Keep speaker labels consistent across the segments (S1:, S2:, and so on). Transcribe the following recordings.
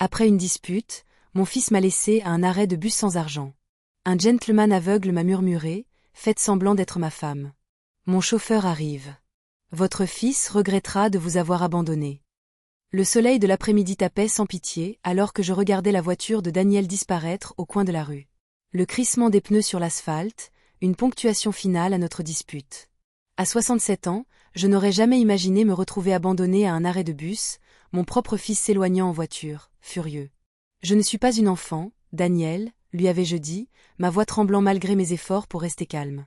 S1: Après une dispute, mon fils m'a laissé à un arrêt de bus sans argent. Un gentleman aveugle m'a murmuré, faites semblant d'être ma femme. Mon chauffeur arrive. Votre fils regrettera de vous avoir abandonné. Le soleil de l'après-midi tapait sans pitié alors que je regardais la voiture de Daniel disparaître au coin de la rue. Le crissement des pneus sur l'asphalte, une ponctuation finale à notre dispute. À 67 ans, je n'aurais jamais imaginé me retrouver abandonné à un arrêt de bus, mon propre fils s'éloignant en voiture, furieux. Je ne suis pas une enfant, Daniel, lui avais-je dit, ma voix tremblant malgré mes efforts pour rester calme.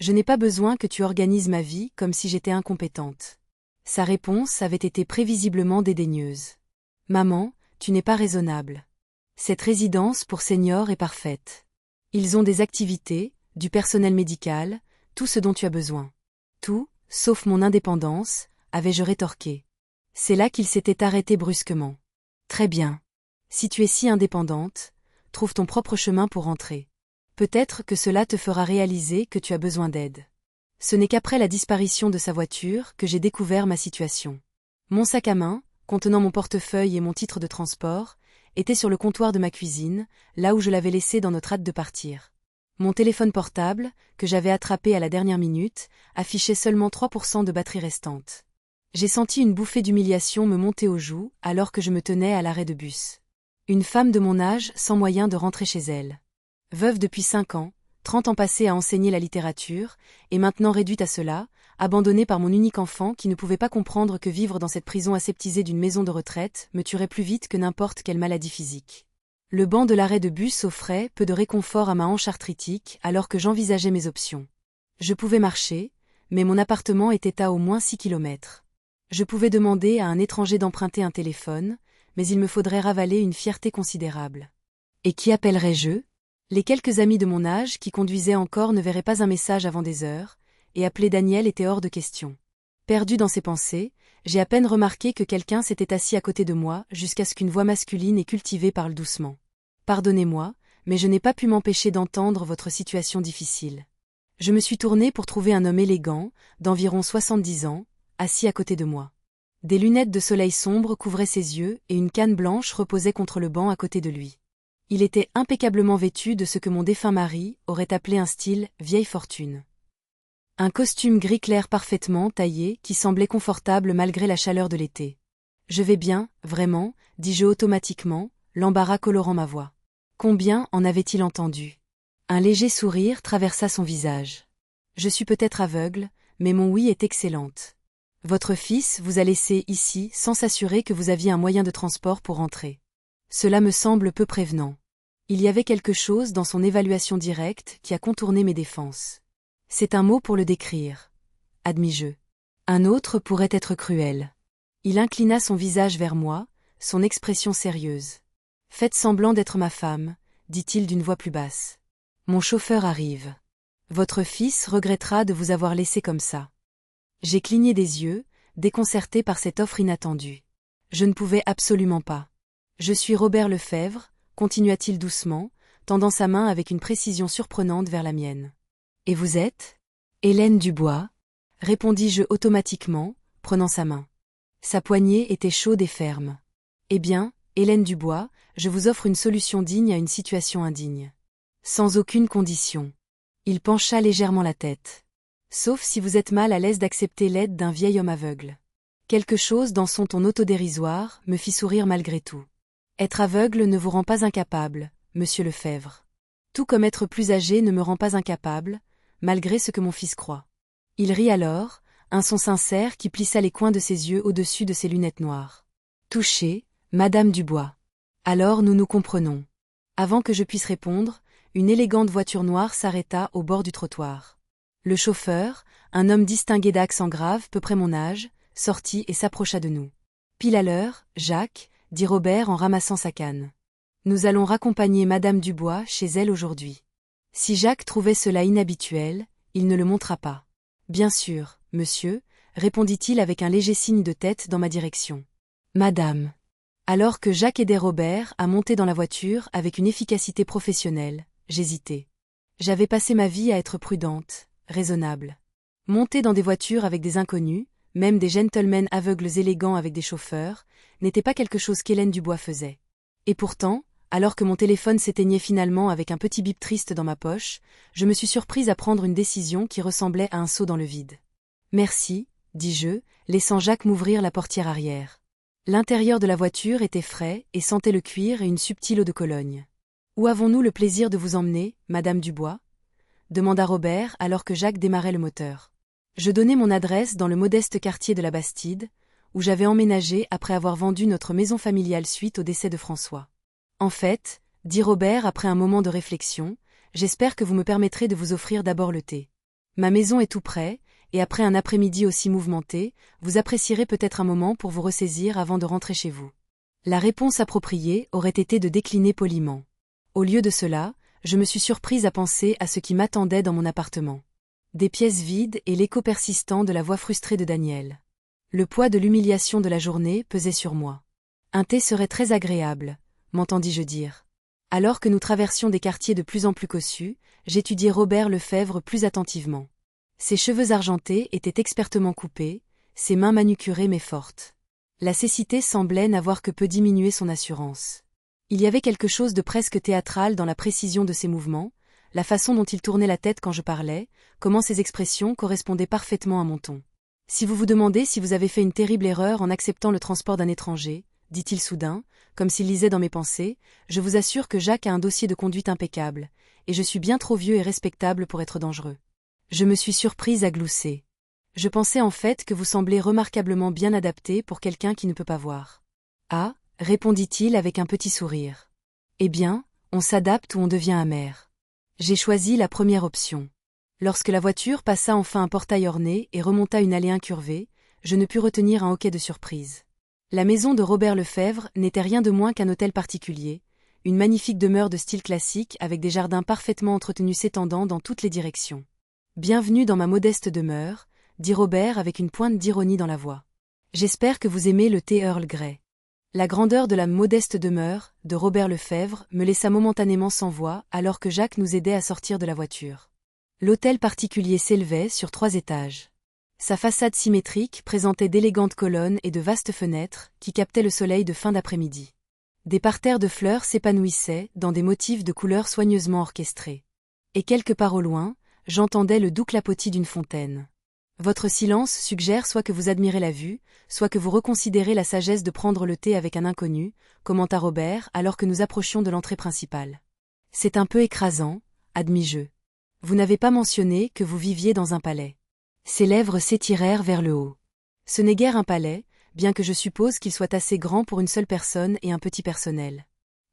S1: Je n'ai pas besoin que tu organises ma vie comme si j'étais incompétente. Sa réponse avait été prévisiblement dédaigneuse. Maman, tu n'es pas raisonnable. Cette résidence pour seniors est parfaite. Ils ont des activités, du personnel médical, tout ce dont tu as besoin. Tout, sauf mon indépendance, avais-je rétorqué. C'est là qu'il s'était arrêté brusquement. Très bien. Si tu es si indépendante, trouve ton propre chemin pour rentrer. Peut-être que cela te fera réaliser que tu as besoin d'aide. Ce n'est qu'après la disparition de sa voiture que j'ai découvert ma situation. Mon sac à main, contenant mon portefeuille et mon titre de transport, était sur le comptoir de ma cuisine, là où je l'avais laissé dans notre hâte de partir. Mon téléphone portable, que j'avais attrapé à la dernière minute, affichait seulement 3% de batterie restante. J'ai senti une bouffée d'humiliation me monter aux joues alors que je me tenais à l'arrêt de bus. Une femme de mon âge sans moyen de rentrer chez elle. Veuve depuis 5 ans, 30 ans passés à enseigner la littérature, et maintenant réduite à cela, abandonnée par mon unique enfant qui ne pouvait pas comprendre que vivre dans cette prison aseptisée d'une maison de retraite me tuerait plus vite que n'importe quelle maladie physique. Le banc de l'arrêt de bus offrait peu de réconfort à ma hanche arthritique alors que j'envisageais mes options. Je pouvais marcher, mais mon appartement était à au moins 6 kilomètres. Je pouvais demander à un étranger d'emprunter un téléphone, mais il me faudrait ravaler une fierté considérable. Et qui appellerais-je ? Les quelques amis de mon âge qui conduisaient encore ne verraient pas un message avant des heures, et appeler Daniel était hors de question. Perdu dans ses pensées, j'ai à peine remarqué que quelqu'un s'était assis à côté de moi jusqu'à ce qu'une voix masculine et cultivée parle doucement. Pardonnez-moi, mais je n'ai pas pu m'empêcher d'entendre votre situation difficile. Je me suis tournée pour trouver un homme élégant, d'environ 70 ans, assis à côté de moi. Des lunettes de soleil sombre couvraient ses yeux et une canne blanche reposait contre le banc à côté de lui. Il était impeccablement vêtu de ce que mon défunt mari aurait appelé un style « vieille fortune ». Un costume gris clair parfaitement taillé qui semblait confortable malgré la chaleur de l'été. « Je vais bien, vraiment », dis-je automatiquement, l'embarras colorant ma voix. Combien en avait-il entendu ? Un léger sourire traversa son visage. « Je suis peut-être aveugle, mais mon oui est excellente. Votre fils vous a laissé ici sans s'assurer que vous aviez un moyen de transport pour rentrer. Cela me semble peu prévenant. Il y avait quelque chose dans son évaluation directe qui a contourné mes défenses. C'est un mot pour le décrire, admis-je. Un autre pourrait être cruel. Il inclina son visage vers moi, son expression sérieuse. Faites semblant d'être ma femme, dit-il d'une voix plus basse. Mon chauffeur arrive. Votre fils regrettera de vous avoir laissé comme ça. J'ai cligné des yeux, déconcerté par cette offre inattendue. Je ne pouvais absolument pas. Je suis Robert Lefebvre, continua-t-il doucement, tendant sa main avec une précision surprenante vers la mienne. Et vous êtes ? Hélène Dubois, répondis-je automatiquement, prenant sa main. Sa poignée était chaude et ferme. Eh bien, Hélène Dubois, je vous offre une solution digne à une situation indigne. Sans aucune condition. Il pencha légèrement la tête. Sauf si vous êtes mal à l'aise d'accepter l'aide d'un vieil homme aveugle. Quelque chose dans son ton autodérisoire me fit sourire malgré tout. Être aveugle ne vous rend pas incapable, monsieur Lefebvre. Tout comme être plus âgé ne me rend pas incapable, malgré ce que mon fils croit. Il rit alors, un son sincère qui plissa les coins de ses yeux au-dessus de ses lunettes noires. Touché, Madame Dubois. Alors nous nous comprenons. Avant que je puisse répondre, une élégante voiture noire s'arrêta au bord du trottoir. Le chauffeur, un homme distingué d'accent grave peu près mon âge, sortit et s'approcha de nous. Pile à l'heure, Jacques, dit Robert en ramassant sa canne. Nous allons raccompagner Madame Dubois chez elle aujourd'hui. Si Jacques trouvait cela inhabituel, il ne le montra pas. Bien sûr, monsieur, répondit-il avec un léger signe de tête dans ma direction. Madame. Alors que Jacques aidait Robert à monter dans la voiture avec une efficacité professionnelle, j'hésitais. J'avais passé ma vie à être prudente, raisonnable. Monter dans des voitures avec des inconnus, même des gentlemen aveugles élégants avec des chauffeurs, n'était pas quelque chose qu'Hélène Dubois faisait. Et pourtant, alors que mon téléphone s'éteignait finalement avec un petit bip triste dans ma poche, je me suis surprise à prendre une décision qui ressemblait à un saut dans le vide. Merci, dis-je, laissant Jacques m'ouvrir la portière arrière. L'intérieur de la voiture était frais et sentait le cuir et une subtile eau de Cologne. Où avons-nous le plaisir de vous emmener, Madame Dubois ? Demanda Robert alors que Jacques démarrait le moteur. Je donnai mon adresse dans le modeste quartier de la Bastide, où j'avais emménagé après avoir vendu notre maison familiale suite au décès de François. En fait, dit Robert après un moment de réflexion, j'espère que vous me permettrez de vous offrir d'abord le thé. Ma maison est tout près, et après un après-midi aussi mouvementé, vous apprécierez peut-être un moment pour vous ressaisir avant de rentrer chez vous. La réponse appropriée aurait été de décliner poliment. Au lieu de cela, je me suis surprise à penser à ce qui m'attendait dans mon appartement. Des pièces vides et l'écho persistant de la voix frustrée de Daniel. Le poids de l'humiliation de la journée pesait sur moi. Un thé serait très agréable, m'entendis-je dire. Alors que nous traversions des quartiers de plus en plus cossus, j'étudiai Robert Lefebvre plus attentivement. Ses cheveux argentés étaient expertement coupés, ses mains manucurées mais fortes. La cécité semblait n'avoir que peu diminué son assurance. Il y avait quelque chose de presque théâtral dans la précision de ses mouvements, la façon dont il tournait la tête quand je parlais, comment ses expressions correspondaient parfaitement à mon ton. « Si vous vous demandez si vous avez fait une terrible erreur en acceptant le transport d'un étranger, dit-il soudain, comme s'il lisait dans mes pensées, je vous assure que Jacques a un dossier de conduite impeccable, et je suis bien trop vieux et respectable pour être dangereux. » Je me suis surprise à glousser. Je pensais en fait que vous semblez remarquablement bien adapté pour quelqu'un qui ne peut pas voir. Ah, répondit-il avec un petit sourire. Eh bien, on s'adapte ou on devient amer. J'ai choisi la première option. Lorsque la voiture passa enfin un portail orné et remonta une allée incurvée, je ne pus retenir un hoquet de surprise. La maison de Robert Lefebvre n'était rien de moins qu'un hôtel particulier, une magnifique demeure de style classique avec des jardins parfaitement entretenus s'étendant dans toutes les directions. « Bienvenue dans ma modeste demeure », dit Robert avec une pointe d'ironie dans la voix. « J'espère que vous aimez le thé Earl Grey. » La grandeur de la modeste demeure, de Robert Lefebvre, me laissa momentanément sans voix alors que Jacques nous aidait à sortir de la voiture. L'hôtel particulier s'élevait sur 3 étages. Sa façade symétrique présentait d'élégantes colonnes et de vastes fenêtres qui captaient le soleil de fin d'après-midi. Des parterres de fleurs s'épanouissaient dans des motifs de couleurs soigneusement orchestrés. Et quelque part au loin, j'entendais le doux clapotis d'une fontaine. Votre silence suggère soit que vous admirez la vue, soit que vous reconsidérez la sagesse de prendre le thé avec un inconnu, commenta Robert alors que nous approchions de l'entrée principale. C'est un peu écrasant, admis-je. Vous n'avez pas mentionné que vous viviez dans un palais. Ses lèvres s'étirèrent vers le haut. Ce n'est guère un palais, bien que je suppose qu'il soit assez grand pour une seule personne et un petit personnel.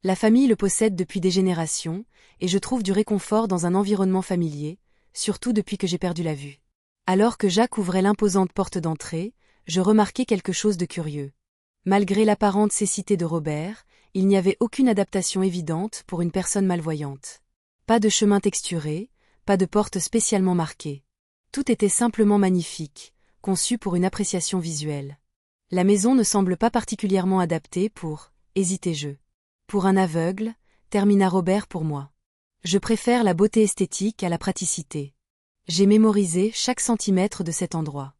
S1: La famille le possède depuis des générations, et je trouve du réconfort dans un environnement familier, surtout depuis que j'ai perdu la vue. Alors que Jacques ouvrait l'imposante porte d'entrée, je remarquai quelque chose de curieux. Malgré l'apparente cécité de Robert, il n'y avait aucune adaptation évidente pour une personne malvoyante. Pas de chemin texturé, pas de porte spécialement marquée. Tout était simplement magnifique, conçu pour une appréciation visuelle. La maison ne semble pas particulièrement adaptée pour, hésitai-je. Pour un aveugle, termina Robert pour moi. Je préfère la beauté esthétique à la praticité. J'ai mémorisé chaque centimètre de cet endroit.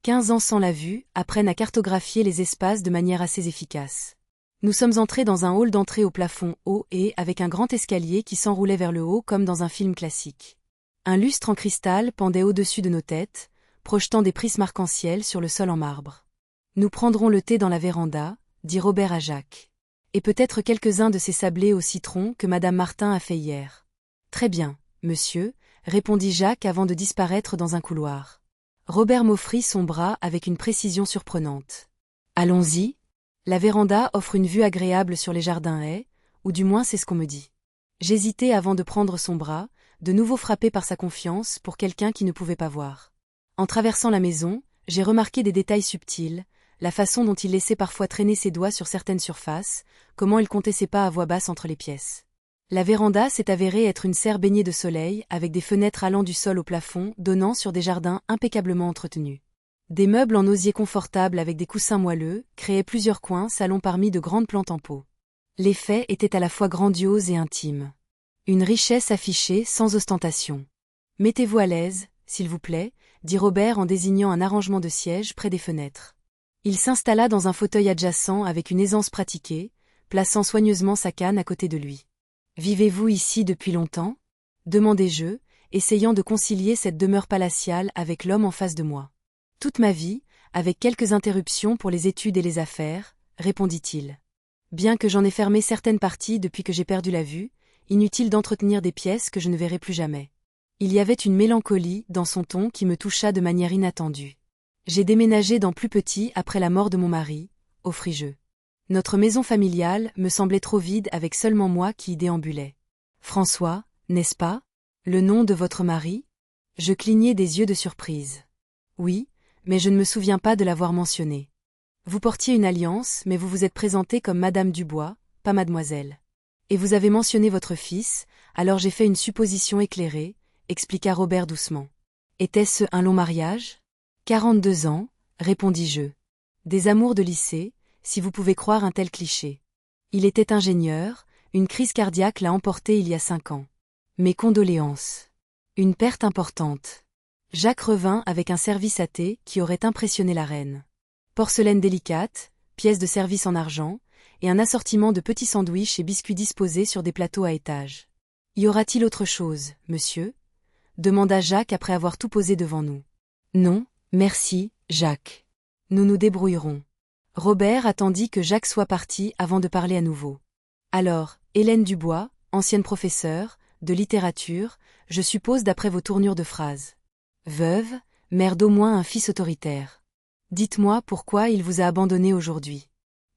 S1: 15 ans sans la vue apprennent à cartographier les espaces de manière assez efficace. Nous sommes entrés dans un hall d'entrée au plafond haut et avec un grand escalier qui s'enroulait vers le haut comme dans un film classique. Un lustre en cristal pendait au-dessus de nos têtes, projetant des prismes arc-en-ciel sur le sol en marbre. Nous prendrons le thé dans la véranda, dit Robert à Jacques. Et peut-être quelques-uns de ces sablés au citron que Madame Martin a fait hier. Très bien, monsieur, répondit Jacques avant de disparaître dans un couloir. Robert m'offrit son bras avec une précision surprenante. Allons-y. La véranda offre une vue agréable sur les jardins haies, ou du moins c'est ce qu'on me dit. J'hésitai avant de prendre son bras, de nouveau frappé par sa confiance pour quelqu'un qui ne pouvait pas voir. En traversant la maison, j'ai remarqué des détails subtils, la façon dont il laissait parfois traîner ses doigts sur certaines surfaces, comment il comptait ses pas à voix basse entre les pièces. La véranda s'est avérée être une serre baignée de soleil avec des fenêtres allant du sol au plafond donnant sur des jardins impeccablement entretenus. Des meubles en osier confortables avec des coussins moelleux créaient plusieurs coins salon parmi de grandes plantes en pot. L'effet était à la fois grandiose et intime. Une richesse affichée sans ostentation. « Mettez-vous à l'aise, s'il vous plaît », dit Robert en désignant un arrangement de sièges près des fenêtres. Il s'installa dans un fauteuil adjacent avec une aisance pratiquée, plaçant soigneusement sa canne à côté de lui. Vivez-vous ici depuis longtemps? Demandai-je, essayant de concilier cette demeure palatiale avec l'homme en face de moi. Toute ma vie, avec quelques interruptions pour les études et les affaires, répondit-il. Bien que j'en ai fermé certaines parties depuis que j'ai perdu la vue, inutile d'entretenir des pièces que je ne verrai plus jamais. Il y avait une mélancolie dans son ton qui me toucha de manière inattendue. J'ai déménagé dans plus petit après la mort de mon mari, offris-je. Notre maison familiale me semblait trop vide avec seulement moi qui y déambulais. François, n'est-ce pas? Le nom de votre mari? Je clignai des yeux de surprise. Oui, mais je ne me souviens pas de l'avoir mentionné. Vous portiez une alliance, mais vous vous êtes présentée comme Madame Dubois, pas Mademoiselle. Et vous avez mentionné votre fils, alors j'ai fait une supposition éclairée, expliqua Robert doucement. Était-ce un long mariage? 42 ans, répondis-je. Des amours de lycée, si vous pouvez croire un tel cliché. Il était ingénieur, une crise cardiaque l'a emporté il y a 5 ans. Mes condoléances. Une perte importante. Jacques revint avec un service à thé qui aurait impressionné la reine. Porcelaine délicate, pièces de service en argent, et un assortiment de petits sandwichs et biscuits disposés sur des plateaux à étages. Y aura-t-il autre chose, monsieur? Demanda Jacques après avoir tout posé devant nous. Non, merci, Jacques. Nous nous débrouillerons. Robert attendit que Jacques soit parti avant de parler à nouveau. Alors, Hélène Dubois, ancienne professeure, de littérature, je suppose d'après vos tournures de phrases. Veuve, mère d'au moins un fils autoritaire. Dites-moi pourquoi il vous a abandonné aujourd'hui.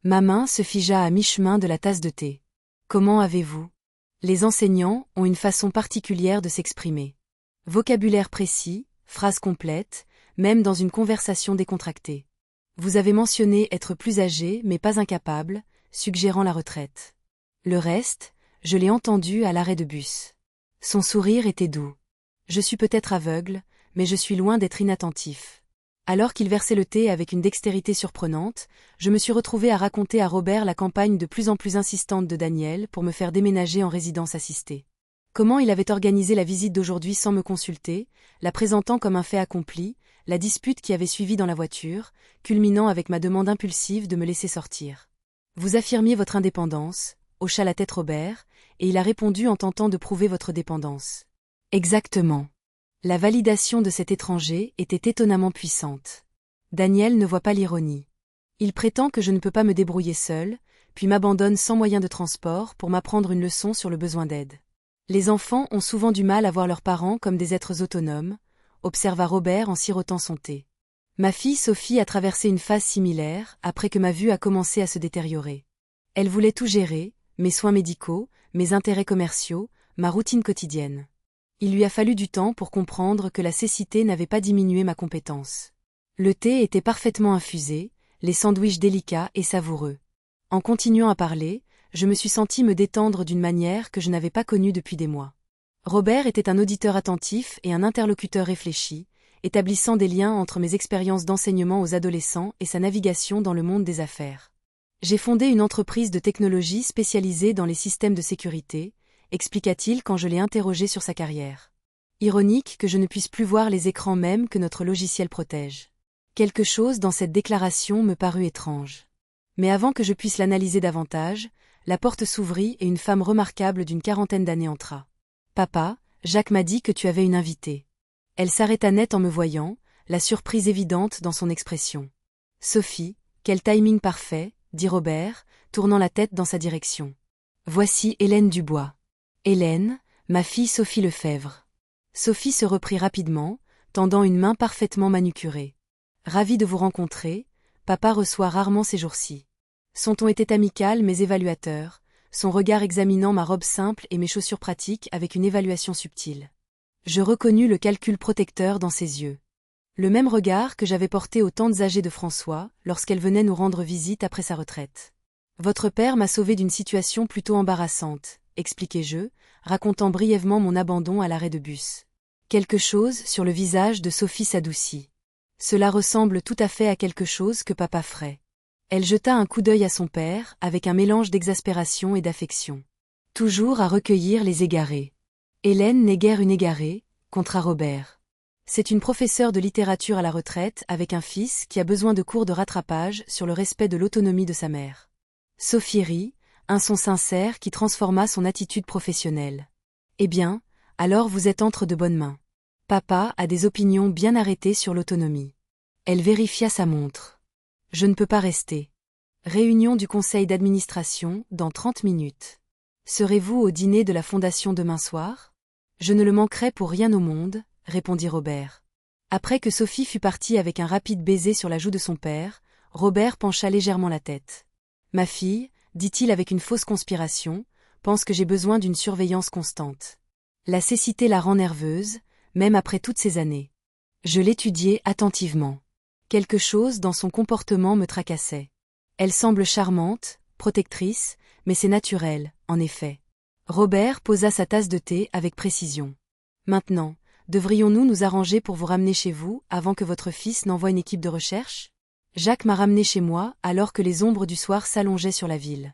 S1: Ma main se figea à mi-chemin de la tasse de thé. Comment avez-vous? Les enseignants ont une façon particulière de s'exprimer. Vocabulaire précis, phrases complètes, même dans une conversation décontractée. Vous avez mentionné être plus âgé mais pas incapable, suggérant la retraite. Le reste, je l'ai entendu à l'arrêt de bus. Son sourire était doux. Je suis peut-être aveugle, mais je suis loin d'être inattentif. Alors qu'il versait le thé avec une dextérité surprenante, je me suis retrouvé à raconter à Robert la campagne de plus en plus insistante de Daniel pour me faire déménager en résidence assistée. Comment il avait organisé la visite d'aujourd'hui sans me consulter, la présentant comme un fait accompli, la dispute qui avait suivi dans la voiture, culminant avec ma demande impulsive de me laisser sortir. Vous affirmiez votre indépendance, hocha la tête Robert, et il a répondu en tentant de prouver votre dépendance. Exactement. La validation de cet étranger était étonnamment puissante. Daniel ne voit pas l'ironie. Il prétend que je ne peux pas me débrouiller seul, puis m'abandonne sans moyen de transport pour m'apprendre une leçon sur le besoin d'aide. Les enfants ont souvent du mal à voir leurs parents comme des êtres autonomes, observa Robert en sirotant son thé. Ma fille Sophie a traversé une phase similaire après que ma vue a commencé à se détériorer. Elle voulait tout gérer, mes soins médicaux, mes intérêts commerciaux, ma routine quotidienne. Il lui a fallu du temps pour comprendre que la cécité n'avait pas diminué ma compétence. Le thé était parfaitement infusé, les sandwichs délicats et savoureux. En continuant à parler, je me suis senti me détendre d'une manière que je n'avais pas connue depuis des mois. Robert était un auditeur attentif et un interlocuteur réfléchi, établissant des liens entre mes expériences d'enseignement aux adolescents et sa navigation dans le monde des affaires. J'ai fondé une entreprise de technologie spécialisée dans les systèmes de sécurité, expliqua-t-il quand je l'ai interrogé sur sa carrière. Ironique que je ne puisse plus voir les écrans même que notre logiciel protège. Quelque chose dans cette déclaration me parut étrange. Mais avant que je puisse l'analyser davantage, la porte s'ouvrit et une femme remarquable d'une 40aine d'années entra. « Papa, Jacques m'a dit que tu avais une invitée. » Elle s'arrêta net en me voyant, la surprise évidente dans son expression. « Sophie, quel timing parfait, » dit Robert, tournant la tête dans sa direction. « Voici Hélène Dubois. » Hélène, ma fille Sophie Lefebvre. Sophie se reprit rapidement, tendant une main parfaitement manucurée. Ravie de vous rencontrer, papa reçoit rarement ces jours-ci. Son ton était amical mais évaluateur, son regard examinant ma robe simple et mes chaussures pratiques avec une évaluation subtile. Je reconnus le calcul protecteur dans ses yeux. Le même regard que j'avais porté aux tantes âgées de François lorsqu'elle venait nous rendre visite après sa retraite. Votre père m'a sauvé d'une situation plutôt embarrassante, expliquai-je, racontant brièvement mon abandon à l'arrêt de bus. Quelque chose sur le visage de Sophie s'adoucit. Cela ressemble tout à fait à quelque chose que papa ferait. Elle jeta un coup d'œil à son père, avec un mélange d'exaspération et d'affection. Toujours à recueillir les égarés. Hélène n'est guère une égarée, contra Robert. C'est une professeure de littérature à la retraite avec un fils qui a besoin de cours de rattrapage sur le respect de l'autonomie de sa mère. Sophie rit, Un son sincère qui transforma son attitude professionnelle. Eh bien, alors vous êtes entre de bonnes mains. Papa a des opinions bien arrêtées sur l'autonomie. Elle vérifia sa montre. Je ne peux pas rester. Réunion du conseil d'administration dans 30 minutes. Serez-vous au dîner de la fondation demain soir? Je ne le manquerai pour rien au monde, répondit Robert. Après que Sophie fut partie avec un rapide baiser sur la joue de son père, Robert pencha légèrement la tête. Ma fille, dit-il avec une fausse conspiration, pense que j'ai besoin d'une surveillance constante. La cécité la rend nerveuse, même après toutes ces années. Je l'étudiai attentivement. Quelque chose dans son comportement me tracassait. Elle semble charmante, protectrice, mais c'est naturel, en effet. Robert posa sa tasse de thé avec précision. Maintenant, devrions-nous nous arranger pour vous ramener chez vous avant que votre fils n'envoie une équipe de recherche? Jacques m'a ramené chez moi alors que les ombres du soir s'allongeaient sur la ville.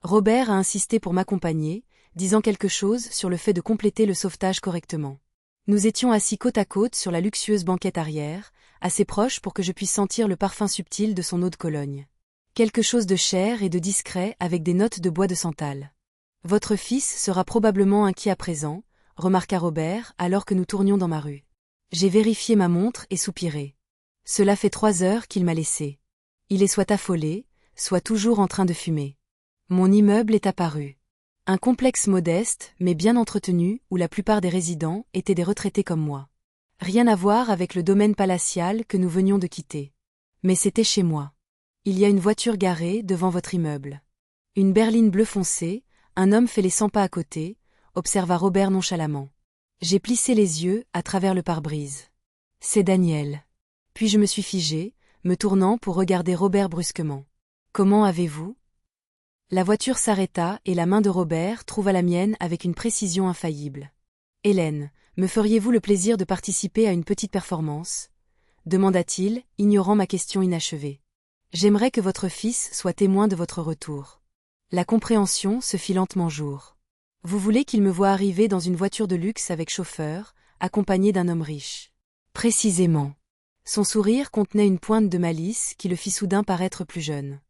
S1: Robert a insisté pour m'accompagner, disant quelque chose sur le fait de compléter le sauvetage correctement. Nous étions assis côte à côte sur la luxueuse banquette arrière, assez proches pour que je puisse sentir le parfum subtil de son eau de Cologne. Quelque chose de cher et de discret avec des notes de bois de santal. Votre fils sera probablement inquiet à présent, remarqua Robert alors que nous tournions dans ma rue. J'ai vérifié ma montre et soupiré. Cela fait 3 heures qu'il m'a laissé. Il est soit affolé, soit toujours en train de fumer. Mon immeuble est apparu. Un complexe modeste, mais bien entretenu, où la plupart des résidents étaient des retraités comme moi. Rien à voir avec le domaine palatial que nous venions de quitter. Mais c'était chez moi. Il y a une voiture garée devant votre immeuble. Une berline bleu foncé, un homme fait les 100 pas à côté, observa Robert nonchalamment. J'ai plissé les yeux à travers le pare-brise. C'est Daniel. Puis je me suis figé, me tournant pour regarder Robert brusquement. Comment avez-vous? La voiture s'arrêta et la main de Robert trouva la mienne avec une précision infaillible. Hélène, me feriez-vous le plaisir de participer à une petite performance? Demanda-t-il, ignorant ma question inachevée. J'aimerais que votre fils soit témoin de votre retour. La compréhension se fit lentement jour. Vous voulez qu'il me voie arriver dans une voiture de luxe avec chauffeur, accompagné d'un homme riche. Précisément. Son sourire contenait une pointe de malice qui le fit soudain paraître plus jeune.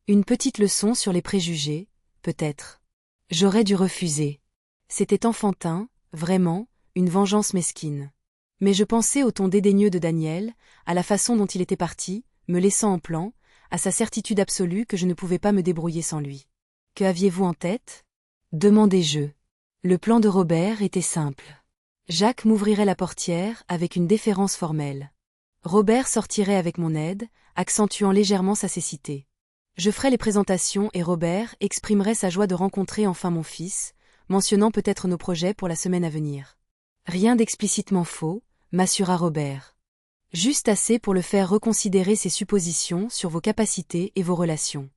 S1: Une petite leçon sur les préjugés, peut-être. J'aurais dû refuser. C'était enfantin, vraiment, une vengeance mesquine. Mais je pensais au ton dédaigneux de Daniel, à la façon dont il était parti, me laissant en plan, à sa certitude absolue que je ne pouvais pas me débrouiller sans lui. Que aviez-vous en tête? Demandai-je. Le plan de Robert était simple. Jacques m'ouvrirait la portière avec une déférence formelle. Robert sortirait avec mon aide, accentuant légèrement sa cécité. Je ferais les présentations et Robert exprimerait sa joie de rencontrer enfin mon fils, mentionnant peut-être nos projets pour la semaine à venir. Rien d'explicitement faux, m'assura Robert. Juste assez pour le faire reconsidérer ses suppositions sur vos capacités et vos relations.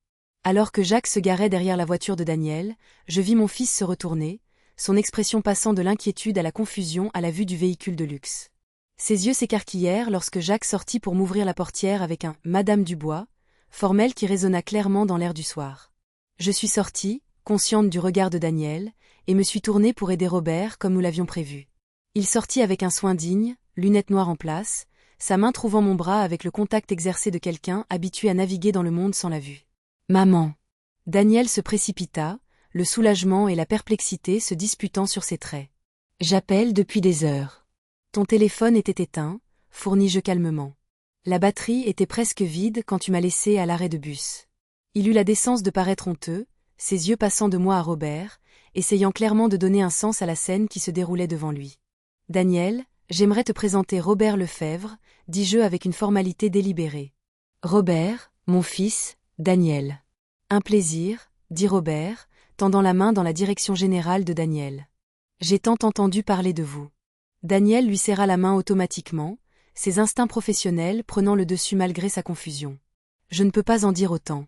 S1: Alors que Jacques se garait derrière la voiture de Daniel, je vis mon fils se retourner, son expression passant de l'inquiétude à la confusion à la vue du véhicule de luxe. Ses yeux s'écarquillèrent lorsque Jacques sortit pour m'ouvrir la portière avec un « Madame Dubois », formelle qui résonna clairement dans l'air du soir. Je suis sortie, consciente du regard de Daniel, et me suis tournée pour aider Robert comme nous l'avions prévu. Il sortit avec un soin digne, lunettes noires en place, sa main trouvant mon bras avec le contact exercé de quelqu'un habitué à naviguer dans le monde sans la vue. « Maman !» Daniel se précipita, le soulagement et la perplexité se disputant sur ses traits. « J'appelle depuis des heures. Ton téléphone était éteint, fournis-je calmement. La batterie était presque vide quand tu m'as laissé à l'arrêt de bus. » Il eut la décence de paraître honteux, ses yeux passant de moi à Robert, essayant clairement de donner un sens à la scène qui se déroulait devant lui. « Daniel, j'aimerais te présenter Robert Lefebvre, dis-je avec une formalité délibérée. Robert, mon fils, Daniel. Un plaisir, dit Robert, tendant la main dans la direction générale de Daniel. J'ai tant entendu parler de vous. Daniel lui serra la main automatiquement, ses instincts professionnels prenant le dessus malgré sa confusion. Je ne peux pas en dire autant.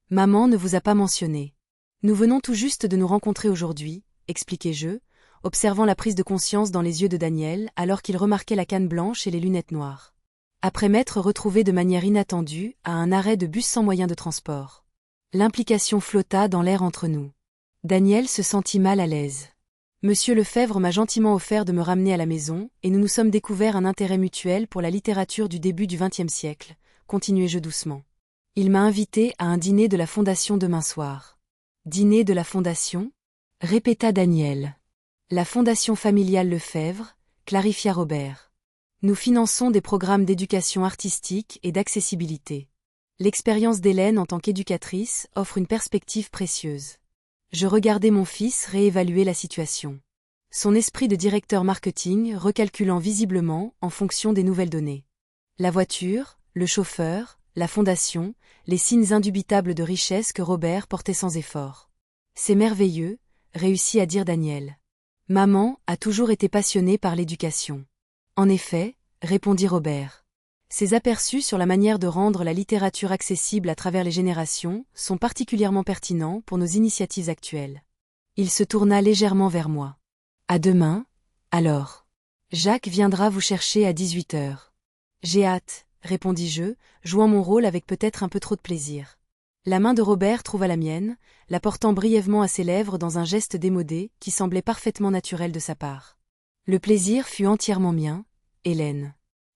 S1: Maman ne vous a pas mentionné. Nous venons tout juste de nous rencontrer aujourd'hui, expliquai-je, observant la prise de conscience dans les yeux de Daniel alors qu'il remarquait la canne blanche et les lunettes noires. Après m'être retrouvé de manière inattendue à un arrêt de bus sans moyen de transport. L'implication flotta dans l'air entre nous. Daniel se sentit mal à l'aise. Monsieur Lefebvre m'a gentiment offert de me ramener à la maison, et nous nous sommes découverts un intérêt mutuel pour la littérature du début du XXe siècle, continuai-je doucement. Il m'a invité à un dîner de la Fondation demain soir. Dîner de la Fondation? Répéta Daniel. La Fondation familiale Lefebvre, clarifia Robert. Nous finançons des programmes d'éducation artistique et d'accessibilité. L'expérience d'Hélène en tant qu'éducatrice offre une perspective précieuse. Je regardais mon fils réévaluer la situation. Son esprit de directeur marketing recalculant visiblement en fonction des nouvelles données. La voiture, le chauffeur, la fondation, les signes indubitables de richesse que Robert portait sans effort. C'est merveilleux, réussit à dire Daniel. Maman a toujours été passionnée par l'éducation. En effet, répondit Robert. Ses aperçus sur la manière de rendre la littérature accessible à travers les générations sont particulièrement pertinents pour nos initiatives actuelles. Il se tourna légèrement vers moi. À demain, alors. Jacques viendra vous chercher à 18h. J'ai hâte, répondis-je, jouant mon rôle avec peut-être un peu trop de plaisir. La main de Robert trouva la mienne, la portant brièvement à ses lèvres dans un geste démodé qui semblait parfaitement naturel de sa part. Le plaisir fut entièrement mien, Hélène.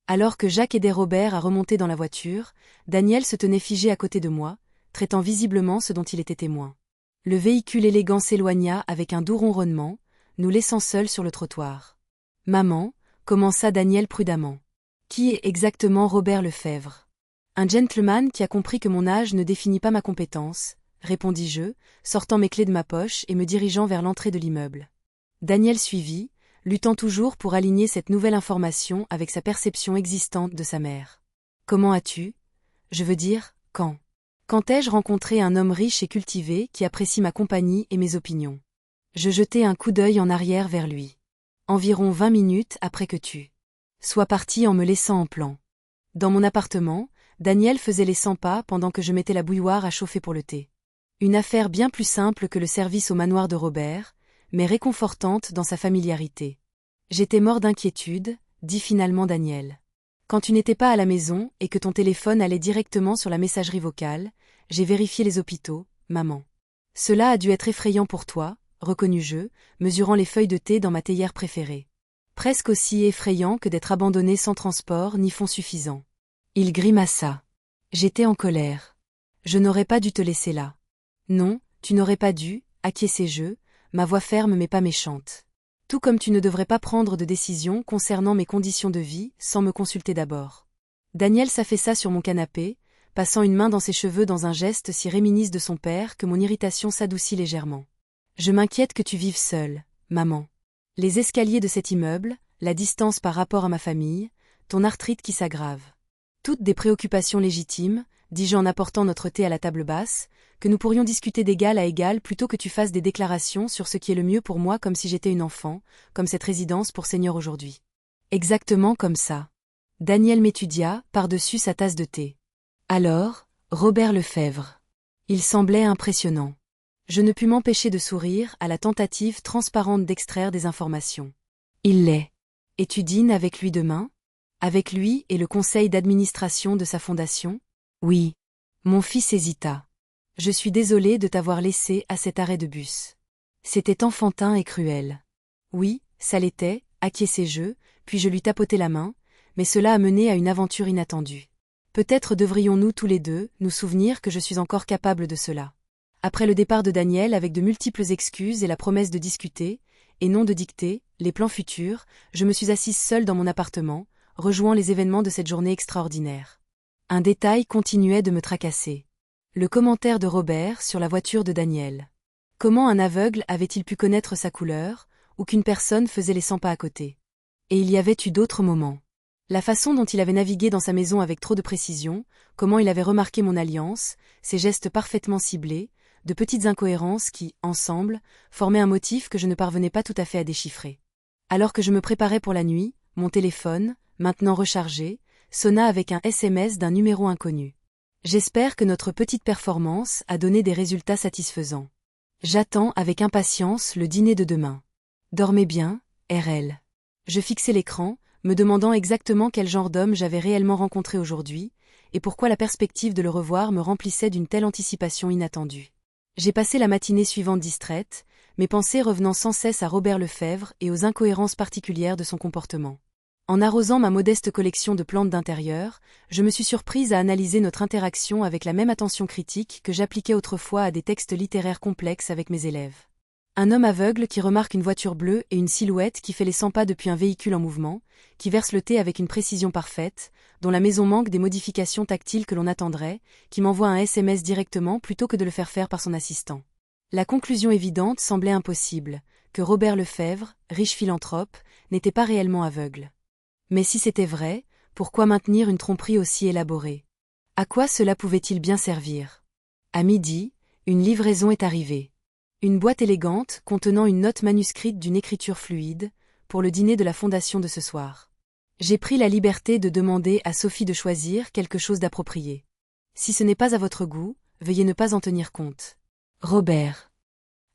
S1: Alors que Jacques aidait Robert à remonter dans la voiture, Daniel se tenait figé à côté de moi, traitant visiblement ce dont il était témoin. Le véhicule élégant s'éloigna avec un doux ronronnement, nous laissant seuls sur le trottoir. « Maman » commença Daniel prudemment. « Qui est exactement Robert Lefebvre ?»« Un gentleman qui a compris que mon âge ne définit pas ma compétence, » répondis-je, sortant mes clés de ma poche et me dirigeant vers l'entrée de l'immeuble. Daniel suivit, luttant toujours pour aligner cette nouvelle information avec sa perception existante de sa mère. « Comment as-tu ? Je veux dire, quand ? Quand ai-je rencontré un homme riche et cultivé qui apprécie ma compagnie et mes opinions ? Je jetai un coup d'œil en arrière vers lui. Environ 20 minutes après que tu sois parti en me laissant en plan. Dans mon appartement, Daniel faisait les 100 pas pendant que je mettais la bouilloire à chauffer pour le thé. Une affaire bien plus simple que le service au manoir de Robert, mais réconfortante dans sa familiarité. J'étais mort d'inquiétude, dit finalement Daniel. Quand tu n'étais pas à la maison et que ton téléphone allait directement sur la messagerie vocale, j'ai vérifié les hôpitaux, maman. Cela a dû être effrayant pour toi, reconnus-je, mesurant les feuilles de thé dans ma théière préférée. Presque aussi effrayant que d'être abandonné sans transport ni fonds suffisants. Il grimaça. J'étais en colère. Je n'aurais pas dû te laisser là. Non, tu n'aurais pas dû, acquiesçai-je, ma voix ferme mais pas méchante. Tout comme tu ne devrais pas prendre de décision concernant mes conditions de vie sans me consulter d'abord. Daniel s'affaissa sur mon canapé, passant une main dans ses cheveux dans un geste si réminisce de son père que mon irritation s'adoucit légèrement. Je m'inquiète que tu vives seule, maman. Les escaliers de cet immeuble, la distance par rapport à ma famille, ton arthrite qui s'aggrave. Toutes des préoccupations légitimes, dis-je en apportant notre thé à la table basse, que nous pourrions discuter d'égal à égal plutôt que tu fasses des déclarations sur ce qui est le mieux pour moi comme si j'étais une enfant, comme cette résidence pour senior aujourd'hui. Exactement comme ça. Daniel m'étudia par-dessus sa tasse de thé. Alors, Robert Lefebvre. Il semblait impressionnant. Je ne pus m'empêcher de sourire à la tentative transparente d'extraire des informations. Il l'est. Et tu dînes avec lui demain ? Avec lui et le conseil d'administration de sa fondation ? Oui. Mon fils hésita. Je suis désolé de t'avoir laissé à cet arrêt de bus. C'était enfantin et cruel. Oui, ça l'était, acquiesçai-je, puis je lui tapotai la main, mais cela a mené à une aventure inattendue. Peut-être devrions-nous tous les deux nous souvenir que je suis encore capable de cela. Après le départ de Daniel avec de multiples excuses et la promesse de discuter, et non de dicter, les plans futurs, je me suis assise seule dans mon appartement, rejoignant les événements de cette journée extraordinaire. Un détail continuait de me tracasser. Le commentaire de Robert sur la voiture de Daniel. Comment un aveugle avait-il pu connaître sa couleur, ou qu'une personne faisait les 100 pas à côté ? Et il y avait eu d'autres moments. La façon dont il avait navigué dans sa maison avec trop de précision, comment il avait remarqué mon alliance, ses gestes parfaitement ciblés, de petites incohérences qui, ensemble, formaient un motif que je ne parvenais pas tout à fait à déchiffrer. Alors que je me préparais pour la nuit, mon téléphone, maintenant rechargé, sonna avec un SMS d'un numéro inconnu. J'espère que notre petite performance a donné des résultats satisfaisants. J'attends avec impatience le dîner de demain. Dormez bien, RL. Je fixai l'écran, me demandant exactement quel genre d'homme j'avais réellement rencontré aujourd'hui, et pourquoi la perspective de le revoir me remplissait d'une telle anticipation inattendue. J'ai passé la matinée suivante distraite, mes pensées revenant sans cesse à Robert Lefebvre et aux incohérences particulières de son comportement. En arrosant ma modeste collection de plantes d'intérieur, je me suis surprise à analyser notre interaction avec la même attention critique que j'appliquais autrefois à des textes littéraires complexes avec mes élèves. Un homme aveugle qui remarque une voiture bleue et une silhouette qui fait les 100 pas depuis un véhicule en mouvement, qui verse le thé avec une précision parfaite, dont la maison manque des modifications tactiles que l'on attendrait, qui m'envoie un SMS directement plutôt que de le faire faire par son assistant. La conclusion évidente semblait impossible, que Robert Lefebvre, riche philanthrope, n'était pas réellement aveugle. Mais si c'était vrai, pourquoi maintenir une tromperie aussi élaborée? À quoi cela pouvait-il bien servir? À midi, une livraison est arrivée. Une boîte élégante contenant une note manuscrite d'une écriture fluide, pour le dîner de la fondation de ce soir. J'ai pris la liberté de demander à Sophie de choisir quelque chose d'approprié. Si ce n'est pas à votre goût, veuillez ne pas en tenir compte. Robert.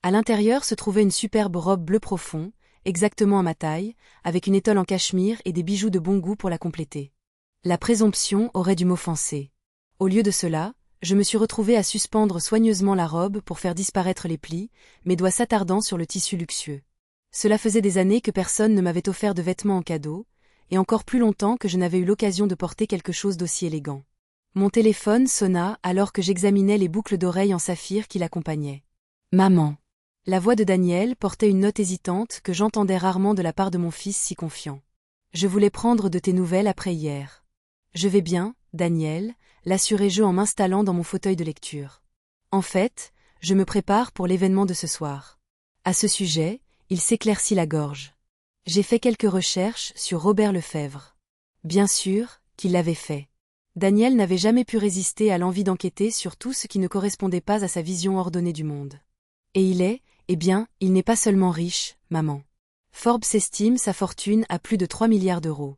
S1: À l'intérieur se trouvait une superbe robe bleu profond, exactement à ma taille, avec une étole en cachemire et des bijoux de bon goût pour la compléter. La présomption aurait dû m'offenser. Au lieu de cela, je me suis retrouvée à suspendre soigneusement la robe pour faire disparaître les plis, mes doigts s'attardant sur le tissu luxueux. Cela faisait des années que personne ne m'avait offert de vêtements en cadeau, et encore plus longtemps que je n'avais eu l'occasion de porter quelque chose d'aussi élégant. Mon téléphone sonna alors que j'examinais les boucles d'oreilles en saphir qui l'accompagnaient. Maman. La voix de Daniel portait une note hésitante que j'entendais rarement de la part de mon fils si confiant. Je voulais prendre de tes nouvelles après hier. Je vais bien, Daniel, l'assurai-je en m'installant dans mon fauteuil de lecture. En fait, je me prépare pour l'événement de ce soir. À ce sujet, il s'éclaircit la gorge. J'ai fait quelques recherches sur Robert Lefebvre. Bien sûr, qu'il l'avait fait. Daniel n'avait jamais pu résister à l'envie d'enquêter sur tout ce qui ne correspondait pas à sa vision ordonnée du monde. Et il n'est pas seulement riche, maman. Forbes estime sa fortune à plus de 3 milliards d'euros.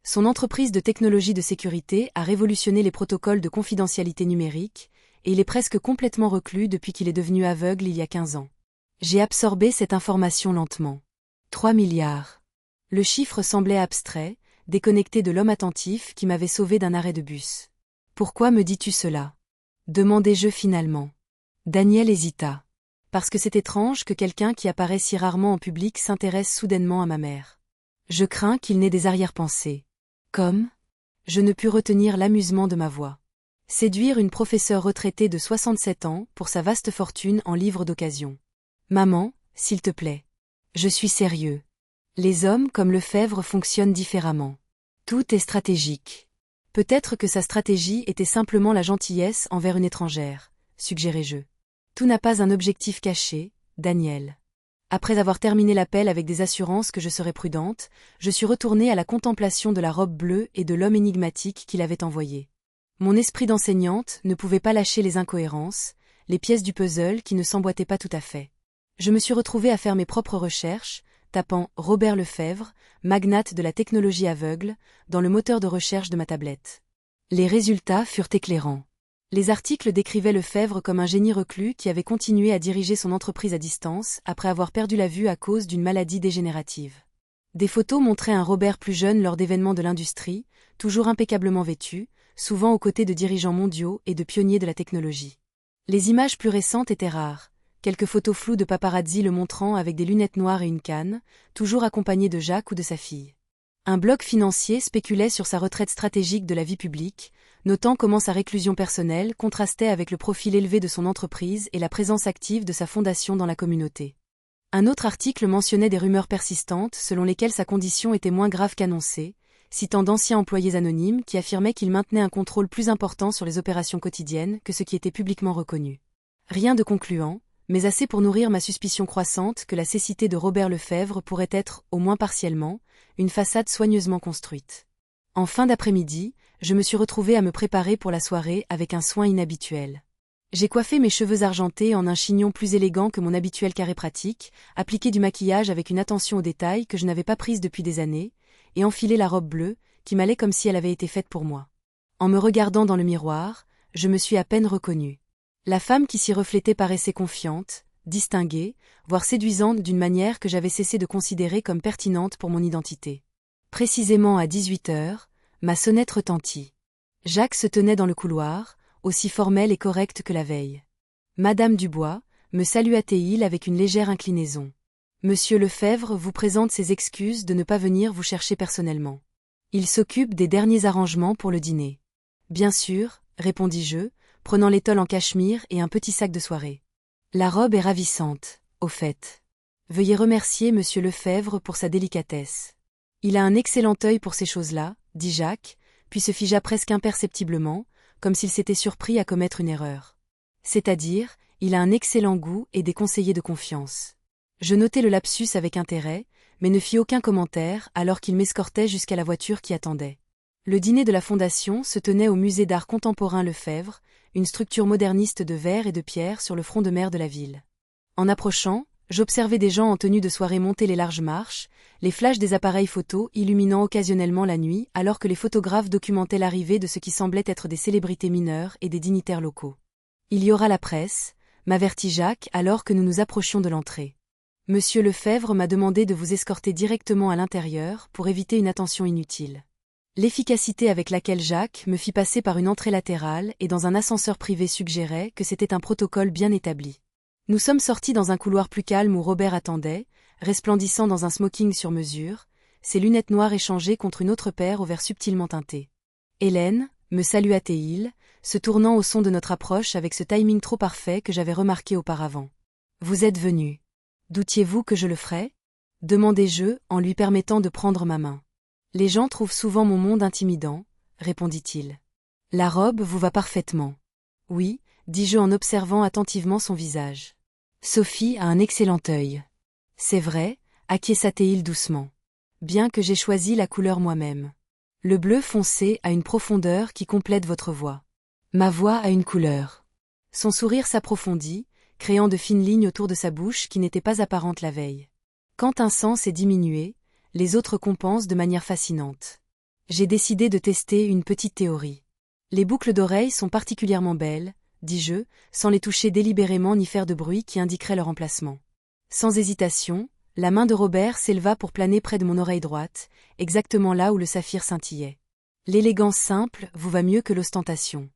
S1: Son entreprise de technologie de sécurité a révolutionné les protocoles de confidentialité numérique, et il est presque complètement reclus depuis qu'il est devenu aveugle il y a 15 ans. J'ai absorbé cette information lentement. 3 milliards. Le chiffre semblait abstrait, déconnecté de l'homme attentif qui m'avait sauvé d'un arrêt de bus. Pourquoi me dis-tu cela? Demandai-je finalement. Daniel hésita. Parce que c'est étrange que quelqu'un qui apparaît si rarement en public s'intéresse soudainement à ma mère. Je crains qu'il n'ait des arrière-pensées. Comme? Je ne pus retenir l'amusement de ma voix. Séduire une professeure retraitée de 67 ans pour sa vaste fortune en livres d'occasion. Maman, s'il te plaît. Je suis sérieux. Les hommes comme Lefebvre fonctionnent différemment. Tout est stratégique. Peut-être que sa stratégie était simplement la gentillesse envers une étrangère, suggérai-je. Tout n'a pas un objectif caché, Daniel. Après avoir terminé l'appel avec des assurances que je serais prudente, je suis retournée à la contemplation de la robe bleue et de l'homme énigmatique qu'il avait envoyé. Mon esprit d'enseignante ne pouvait pas lâcher les incohérences, les pièces du puzzle qui ne s'emboîtaient pas tout à fait. Je me suis retrouvée à faire mes propres recherches, tapant Robert Lefebvre, magnate de la technologie aveugle, dans le moteur de recherche de ma tablette. Les résultats furent éclairants. Les articles décrivaient Lefebvre comme un génie reclus qui avait continué à diriger son entreprise à distance après avoir perdu la vue à cause d'une maladie dégénérative. Des photos montraient un Robert plus jeune lors d'événements de l'industrie, toujours impeccablement vêtu, souvent aux côtés de dirigeants mondiaux et de pionniers de la technologie. Les images plus récentes étaient rares, quelques photos floues de paparazzi le montrant avec des lunettes noires et une canne, toujours accompagné de Jacques ou de sa fille. Un blog financier spéculait sur sa retraite stratégique de la vie publique, notant comment sa réclusion personnelle contrastait avec le profil élevé de son entreprise et la présence active de sa fondation dans la communauté. Un autre article mentionnait des rumeurs persistantes selon lesquelles sa condition était moins grave qu'annoncée, citant d'anciens employés anonymes qui affirmaient qu'il maintenait un contrôle plus important sur les opérations quotidiennes que ce qui était publiquement reconnu. Rien de concluant, mais assez pour nourrir ma suspicion croissante que la cécité de Robert Lefebvre pourrait être, au moins partiellement, une façade soigneusement construite. En fin d'après-midi, je me suis retrouvée à me préparer pour la soirée avec un soin inhabituel. J'ai coiffé mes cheveux argentés en un chignon plus élégant que mon habituel carré pratique, appliqué du maquillage avec une attention aux détails que je n'avais pas prise depuis des années, et enfilé la robe bleue, qui m'allait comme si elle avait été faite pour moi. En me regardant dans le miroir, je me suis à peine reconnue. La femme qui s'y reflétait paraissait confiante, distinguée, voire séduisante d'une manière que j'avais cessé de considérer comme pertinente pour mon identité. Précisément à 18 heures, ma sonnette retentit. Jacques se tenait dans le couloir, aussi formel et correct que la veille. Madame Dubois, me salua-t-il avec une légère inclinaison. Monsieur Lefebvre vous présente ses excuses de ne pas venir vous chercher personnellement. Il s'occupe des derniers arrangements pour le dîner. Bien sûr, répondis-je, prenant l'étole en cachemire et un petit sac de soirée. La robe est ravissante, au fait. Veuillez remercier monsieur Lefebvre pour sa délicatesse. Il a un excellent œil pour ces choses-là, dit Jacques, puis se figea presque imperceptiblement, comme s'il s'était surpris à commettre une erreur. C'est-à-dire, il a un excellent goût et des conseillers de confiance. Je notai le lapsus avec intérêt, mais ne fis aucun commentaire alors qu'il m'escortait jusqu'à la voiture qui attendait. Le dîner de la Fondation se tenait au musée d'art contemporain Lefebvre, une structure moderniste de verre et de pierre sur le front de mer de la ville. En approchant, j'observais des gens en tenue de soirée monter les larges marches, les flashs des appareils photos illuminant occasionnellement la nuit alors que les photographes documentaient l'arrivée de ce qui semblait être des célébrités mineures et des dignitaires locaux. Il y aura la presse, m'avertit Jacques alors que nous nous approchions de l'entrée. Monsieur Lefebvre m'a demandé de vous escorter directement à l'intérieur pour éviter une attention inutile. L'efficacité avec laquelle Jacques me fit passer par une entrée latérale et dans un ascenseur privé suggérait que c'était un protocole bien établi. Nous sommes sortis dans un couloir plus calme où Robert attendait, resplendissant dans un smoking sur mesure, ses lunettes noires échangées contre une autre paire aux verres subtilement teintés. Hélène, me salua-t-il, se tournant au son de notre approche avec ce timing trop parfait que j'avais remarqué auparavant. Vous êtes venu. Doutiez-vous que je le ferais ? Demandai-je en lui permettant de prendre ma main. Les gens trouvent souvent mon monde intimidant, répondit-il. La robe vous va parfaitement. Oui, dis-je en observant attentivement son visage. Sophie a un excellent œil. C'est vrai, acquiesça-t-il doucement. Bien que j'ai choisi la couleur moi-même. Le bleu foncé a une profondeur qui complète votre voix. Ma voix a une couleur. Son sourire s'approfondit, créant de fines lignes autour de sa bouche qui n'étaient pas apparentes la veille. Quand un sens est diminué, les autres compensent de manière fascinante. J'ai décidé de tester une petite théorie. Les boucles d'oreilles sont particulièrement belles, dis-je, sans les toucher délibérément ni faire de bruit qui indiquerait leur emplacement. Sans hésitation, la main de Robert s'éleva pour planer près de mon oreille droite, exactement là où le saphir scintillait. L'élégance simple vous va mieux que l'ostentation.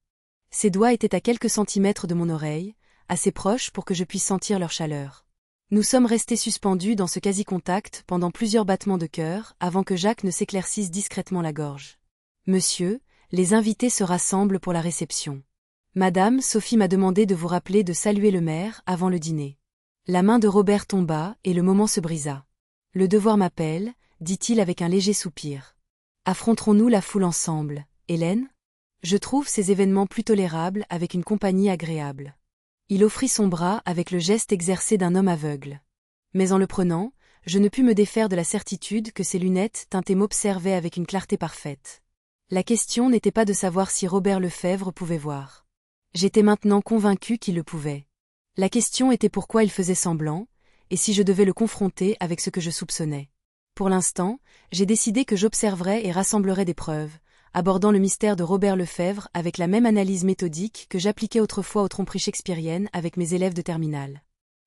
S1: Ses doigts étaient à quelques centimètres de mon oreille, assez proches pour que je puisse sentir leur chaleur. Nous sommes restés suspendus dans ce quasi-contact pendant plusieurs battements de cœur avant que Jacques ne s'éclaircisse discrètement la gorge. Monsieur, les invités se rassemblent pour la réception. Madame, Sophie m'a demandé de vous rappeler de saluer le maire avant le dîner. La main de Robert tomba et le moment se brisa. Le devoir m'appelle, dit-il avec un léger soupir. Affronterons-nous la foule ensemble, Hélène ? Je trouve ces événements plus tolérables avec une compagnie agréable. Il offrit son bras avec le geste exercé d'un homme aveugle. Mais en le prenant, je ne pus me défaire de la certitude que ses lunettes teintées m'observaient avec une clarté parfaite. La question n'était pas de savoir si Robert Lefebvre pouvait voir. J'étais maintenant convaincu qu'il le pouvait. La question était pourquoi il faisait semblant, et si je devais le confronter avec ce que je soupçonnais. Pour l'instant, j'ai décidé que j'observerais et rassemblerais des preuves, abordant le mystère de Robert Lefebvre avec la même analyse méthodique que j'appliquais autrefois aux tromperies shakespeariennes avec mes élèves de terminale.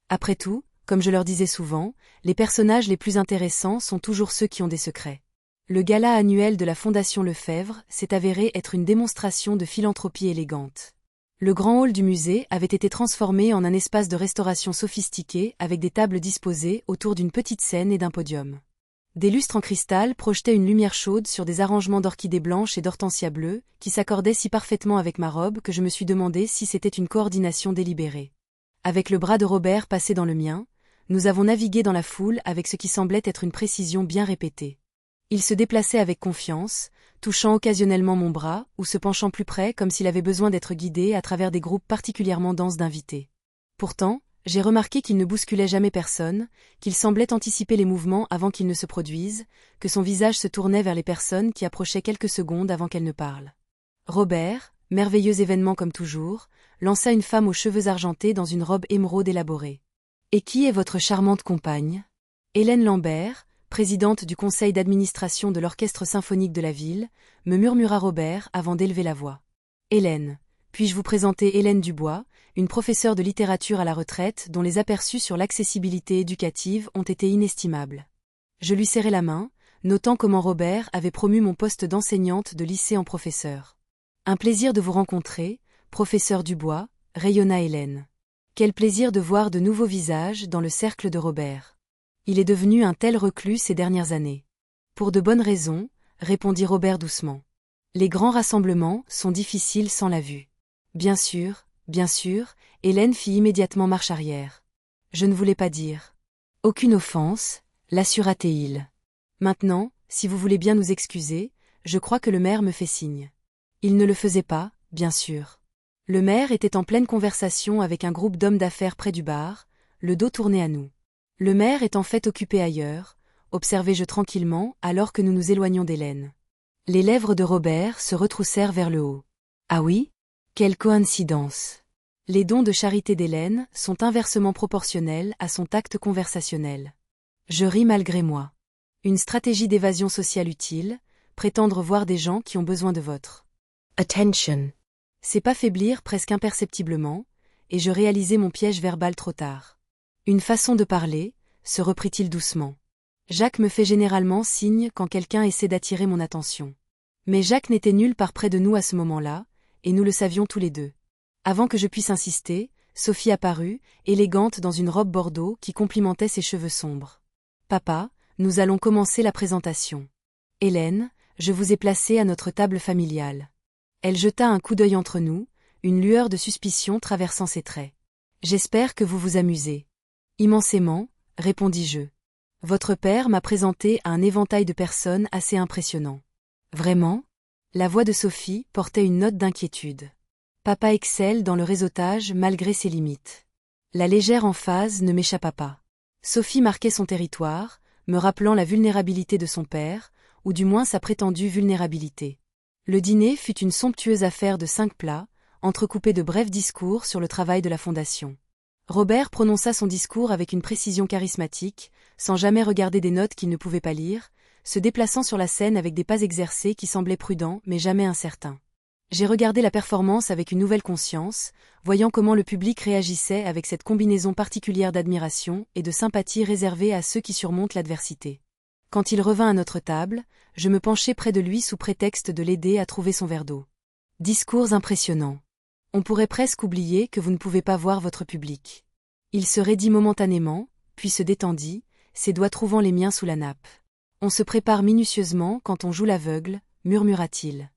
S1: Après tout, comme je leur disais souvent, les personnages les plus intéressants sont toujours ceux qui ont des secrets. Le gala annuel de la Fondation Lefebvre s'est avéré être une démonstration de philanthropie élégante. Le grand hall du musée avait été transformé en un espace de restauration sophistiqué avec des tables disposées autour d'une petite scène et d'un podium. Des lustres en cristal projetaient une lumière chaude sur des arrangements d'orchidées blanches et d'hortensias bleues, qui s'accordaient si parfaitement avec ma robe que je me suis demandé si c'était une coordination délibérée. Avec le bras de Robert passé dans le mien, nous avons navigué dans la foule avec ce qui semblait être une précision bien répétée. Il se déplaçait avec confiance, touchant occasionnellement mon bras ou se penchant plus près comme s'il avait besoin d'être guidé à travers des groupes particulièrement denses d'invités. Pourtant, j'ai remarqué qu'il ne bousculait jamais personne, qu'il semblait anticiper les mouvements avant qu'ils ne se produisent, que son visage se tournait vers les personnes qui approchaient quelques secondes avant qu'elles ne parlent. Robert, merveilleux événement comme toujours, lança une femme aux cheveux argentés dans une robe émeraude élaborée. « Et qui est votre charmante compagne ? » Hélène Lambert, présidente du conseil d'administration de l'orchestre symphonique de la ville, me murmura Robert avant d'élever la voix. « Hélène, puis-je vous présenter Hélène Dubois, une professeure de littérature à la retraite dont les aperçus sur l'accessibilité éducative ont été inestimables. » Je lui serrai la main, notant comment Robert avait promu mon poste d'enseignante de lycée en professeur. « Un plaisir de vous rencontrer, professeur Dubois, » rayonna Hélène. « Quel plaisir de voir de nouveaux visages dans le cercle de Robert. Il est devenu un tel reclus ces dernières années. Pour de bonnes raisons, répondit Robert doucement. Les grands rassemblements sont difficiles sans la vue. Bien sûr, Hélène fit immédiatement marche arrière. Je ne voulais pas dire. Aucune offense, l'assura Théil. Maintenant, si vous voulez bien nous excuser, je crois que le maire me fait signe. Il ne le faisait pas, bien sûr. Le maire était en pleine conversation avec un groupe d'hommes d'affaires près du bar, le dos tourné à nous. Le maire est en fait occupé ailleurs, observai-je tranquillement alors que nous nous éloignions d'Hélène. Les lèvres de Robert se retroussèrent vers le haut. Ah oui? Quelle coïncidence! Les dons de charité d'Hélène sont inversement proportionnels à son tact conversationnel. Je ris malgré moi. Une stratégie d'évasion sociale utile, prétendre voir des gens qui ont besoin de votre attention. C'est pas faiblir presque imperceptiblement, et je réalisai mon piège verbal trop tard. Une façon de parler, se reprit-il doucement. Jacques me fait généralement signe quand quelqu'un essaie d'attirer mon attention. Mais Jacques n'était nulle part près de nous à ce moment-là, et nous le savions tous les deux. Avant que je puisse insister, Sophie apparut, élégante dans une robe bordeaux qui complimentait ses cheveux sombres. Papa, nous allons commencer la présentation. Hélène, je vous ai placée à notre table familiale. Elle jeta un coup d'œil entre nous, une lueur de suspicion traversant ses traits. J'espère que vous vous amusez. Immensément, répondis-je. Votre père m'a présenté à un éventail de personnes assez impressionnant. Vraiment? La voix de Sophie portait une note d'inquiétude. Papa excelle dans le réseautage malgré ses limites. La légère emphase ne m'échappa pas. Sophie marquait son territoire, me rappelant la vulnérabilité de son père, ou du moins sa prétendue vulnérabilité. Le dîner fut une somptueuse affaire de 5 plats, entrecoupés de brefs discours sur le travail de la Fondation. Robert prononça son discours avec une précision charismatique, sans jamais regarder des notes qu'il ne pouvait pas lire, se déplaçant sur la scène avec des pas exercés qui semblaient prudents mais jamais incertains. J'ai regardé la performance avec une nouvelle conscience, voyant comment le public réagissait avec cette combinaison particulière d'admiration et de sympathie réservée à ceux qui surmontent l'adversité. Quand il revint à notre table, je me penchai près de lui sous prétexte de l'aider à trouver son verre d'eau. Discours impressionnant. On pourrait presque oublier que vous ne pouvez pas voir votre public. Il se raidit momentanément, puis se détendit, ses doigts trouvant les miens sous la nappe. On se prépare minutieusement quand on joue l'aveugle, murmura-t-il.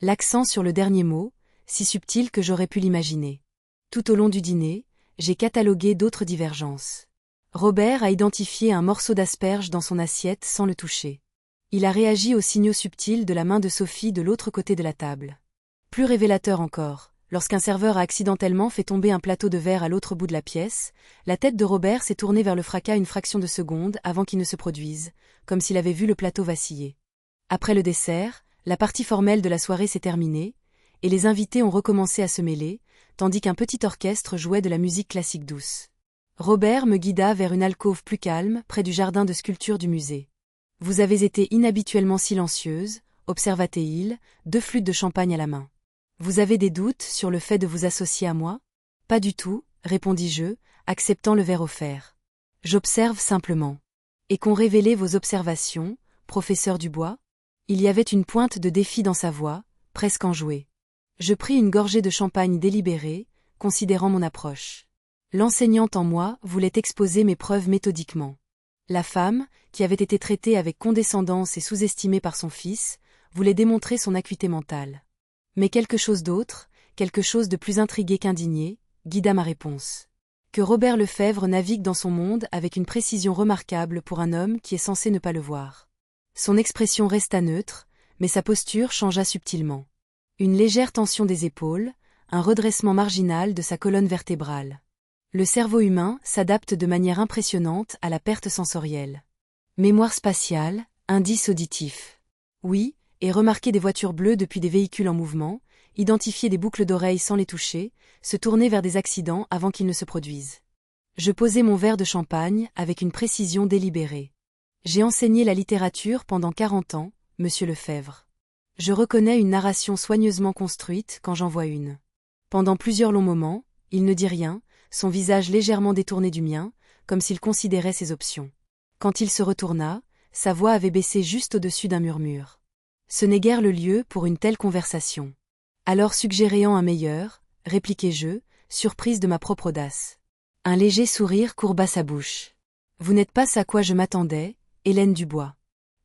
S1: L'accent sur le dernier mot, si subtil que j'aurais pu l'imaginer. Tout au long du dîner, j'ai catalogué d'autres divergences. Robert a identifié un morceau d'asperge dans son assiette sans le toucher. Il a réagi aux signaux subtils de la main de Sophie de l'autre côté de la table. Plus révélateur encore, lorsqu'un serveur a accidentellement fait tomber un plateau de verre à l'autre bout de la pièce, la tête de Robert s'est tournée vers le fracas une fraction de seconde avant qu'il ne se produise, comme s'il avait vu le plateau vaciller. Après le dessert, la partie formelle de la soirée s'est terminée, et les invités ont recommencé à se mêler, tandis qu'un petit orchestre jouait de la musique classique douce. Robert me guida vers une alcôve plus calme, près du jardin de sculpture du musée. « Vous avez été inhabituellement silencieuse, » observa-t-il, 2 flûtes de champagne à la main. « Vous avez des doutes sur le fait de vous associer à moi ? » « Pas du tout, » répondis-je, acceptant le verre offert. « J'observe simplement. » « Et qu'ont révélé vos observations, professeur Dubois ?» Il y avait une pointe de défi dans sa voix, presque enjouée. Je pris une gorgée de champagne délibérée, considérant mon approche. L'enseignante en moi voulait exposer mes preuves méthodiquement. La femme, qui avait été traitée avec condescendance et sous-estimée par son fils, voulait démontrer son acuité mentale. Mais quelque chose d'autre, quelque chose de plus intrigué qu'indigné, guida ma réponse. Que Robert Lefebvre navigue dans son monde avec une précision remarquable pour un homme qui est censé ne pas le voir. Son expression resta neutre, mais sa posture changea subtilement. Une légère tension des épaules, un redressement marginal de sa colonne vertébrale. Le cerveau humain s'adapte de manière impressionnante à la perte sensorielle. Mémoire spatiale, indice auditif. Oui, et remarquer des voitures bleues depuis des véhicules en mouvement, identifier des boucles d'oreilles sans les toucher, se tourner vers des accidents avant qu'ils ne se produisent. Je posai mon verre de champagne avec une précision délibérée. J'ai enseigné la littérature pendant 40 ans, monsieur Lefebvre. Je reconnais une narration soigneusement construite quand j'en vois une. Pendant plusieurs longs moments, il ne dit rien, son visage légèrement détourné du mien, comme s'il considérait ses options. Quand il se retourna, sa voix avait baissé juste au-dessus d'un murmure. Ce n'est guère le lieu pour une telle conversation. Alors suggérant un meilleur, répliquai-je, surprise de ma propre audace. Un léger sourire courba sa bouche. Vous n'êtes pas à quoi je m'attendais, Hélène Dubois.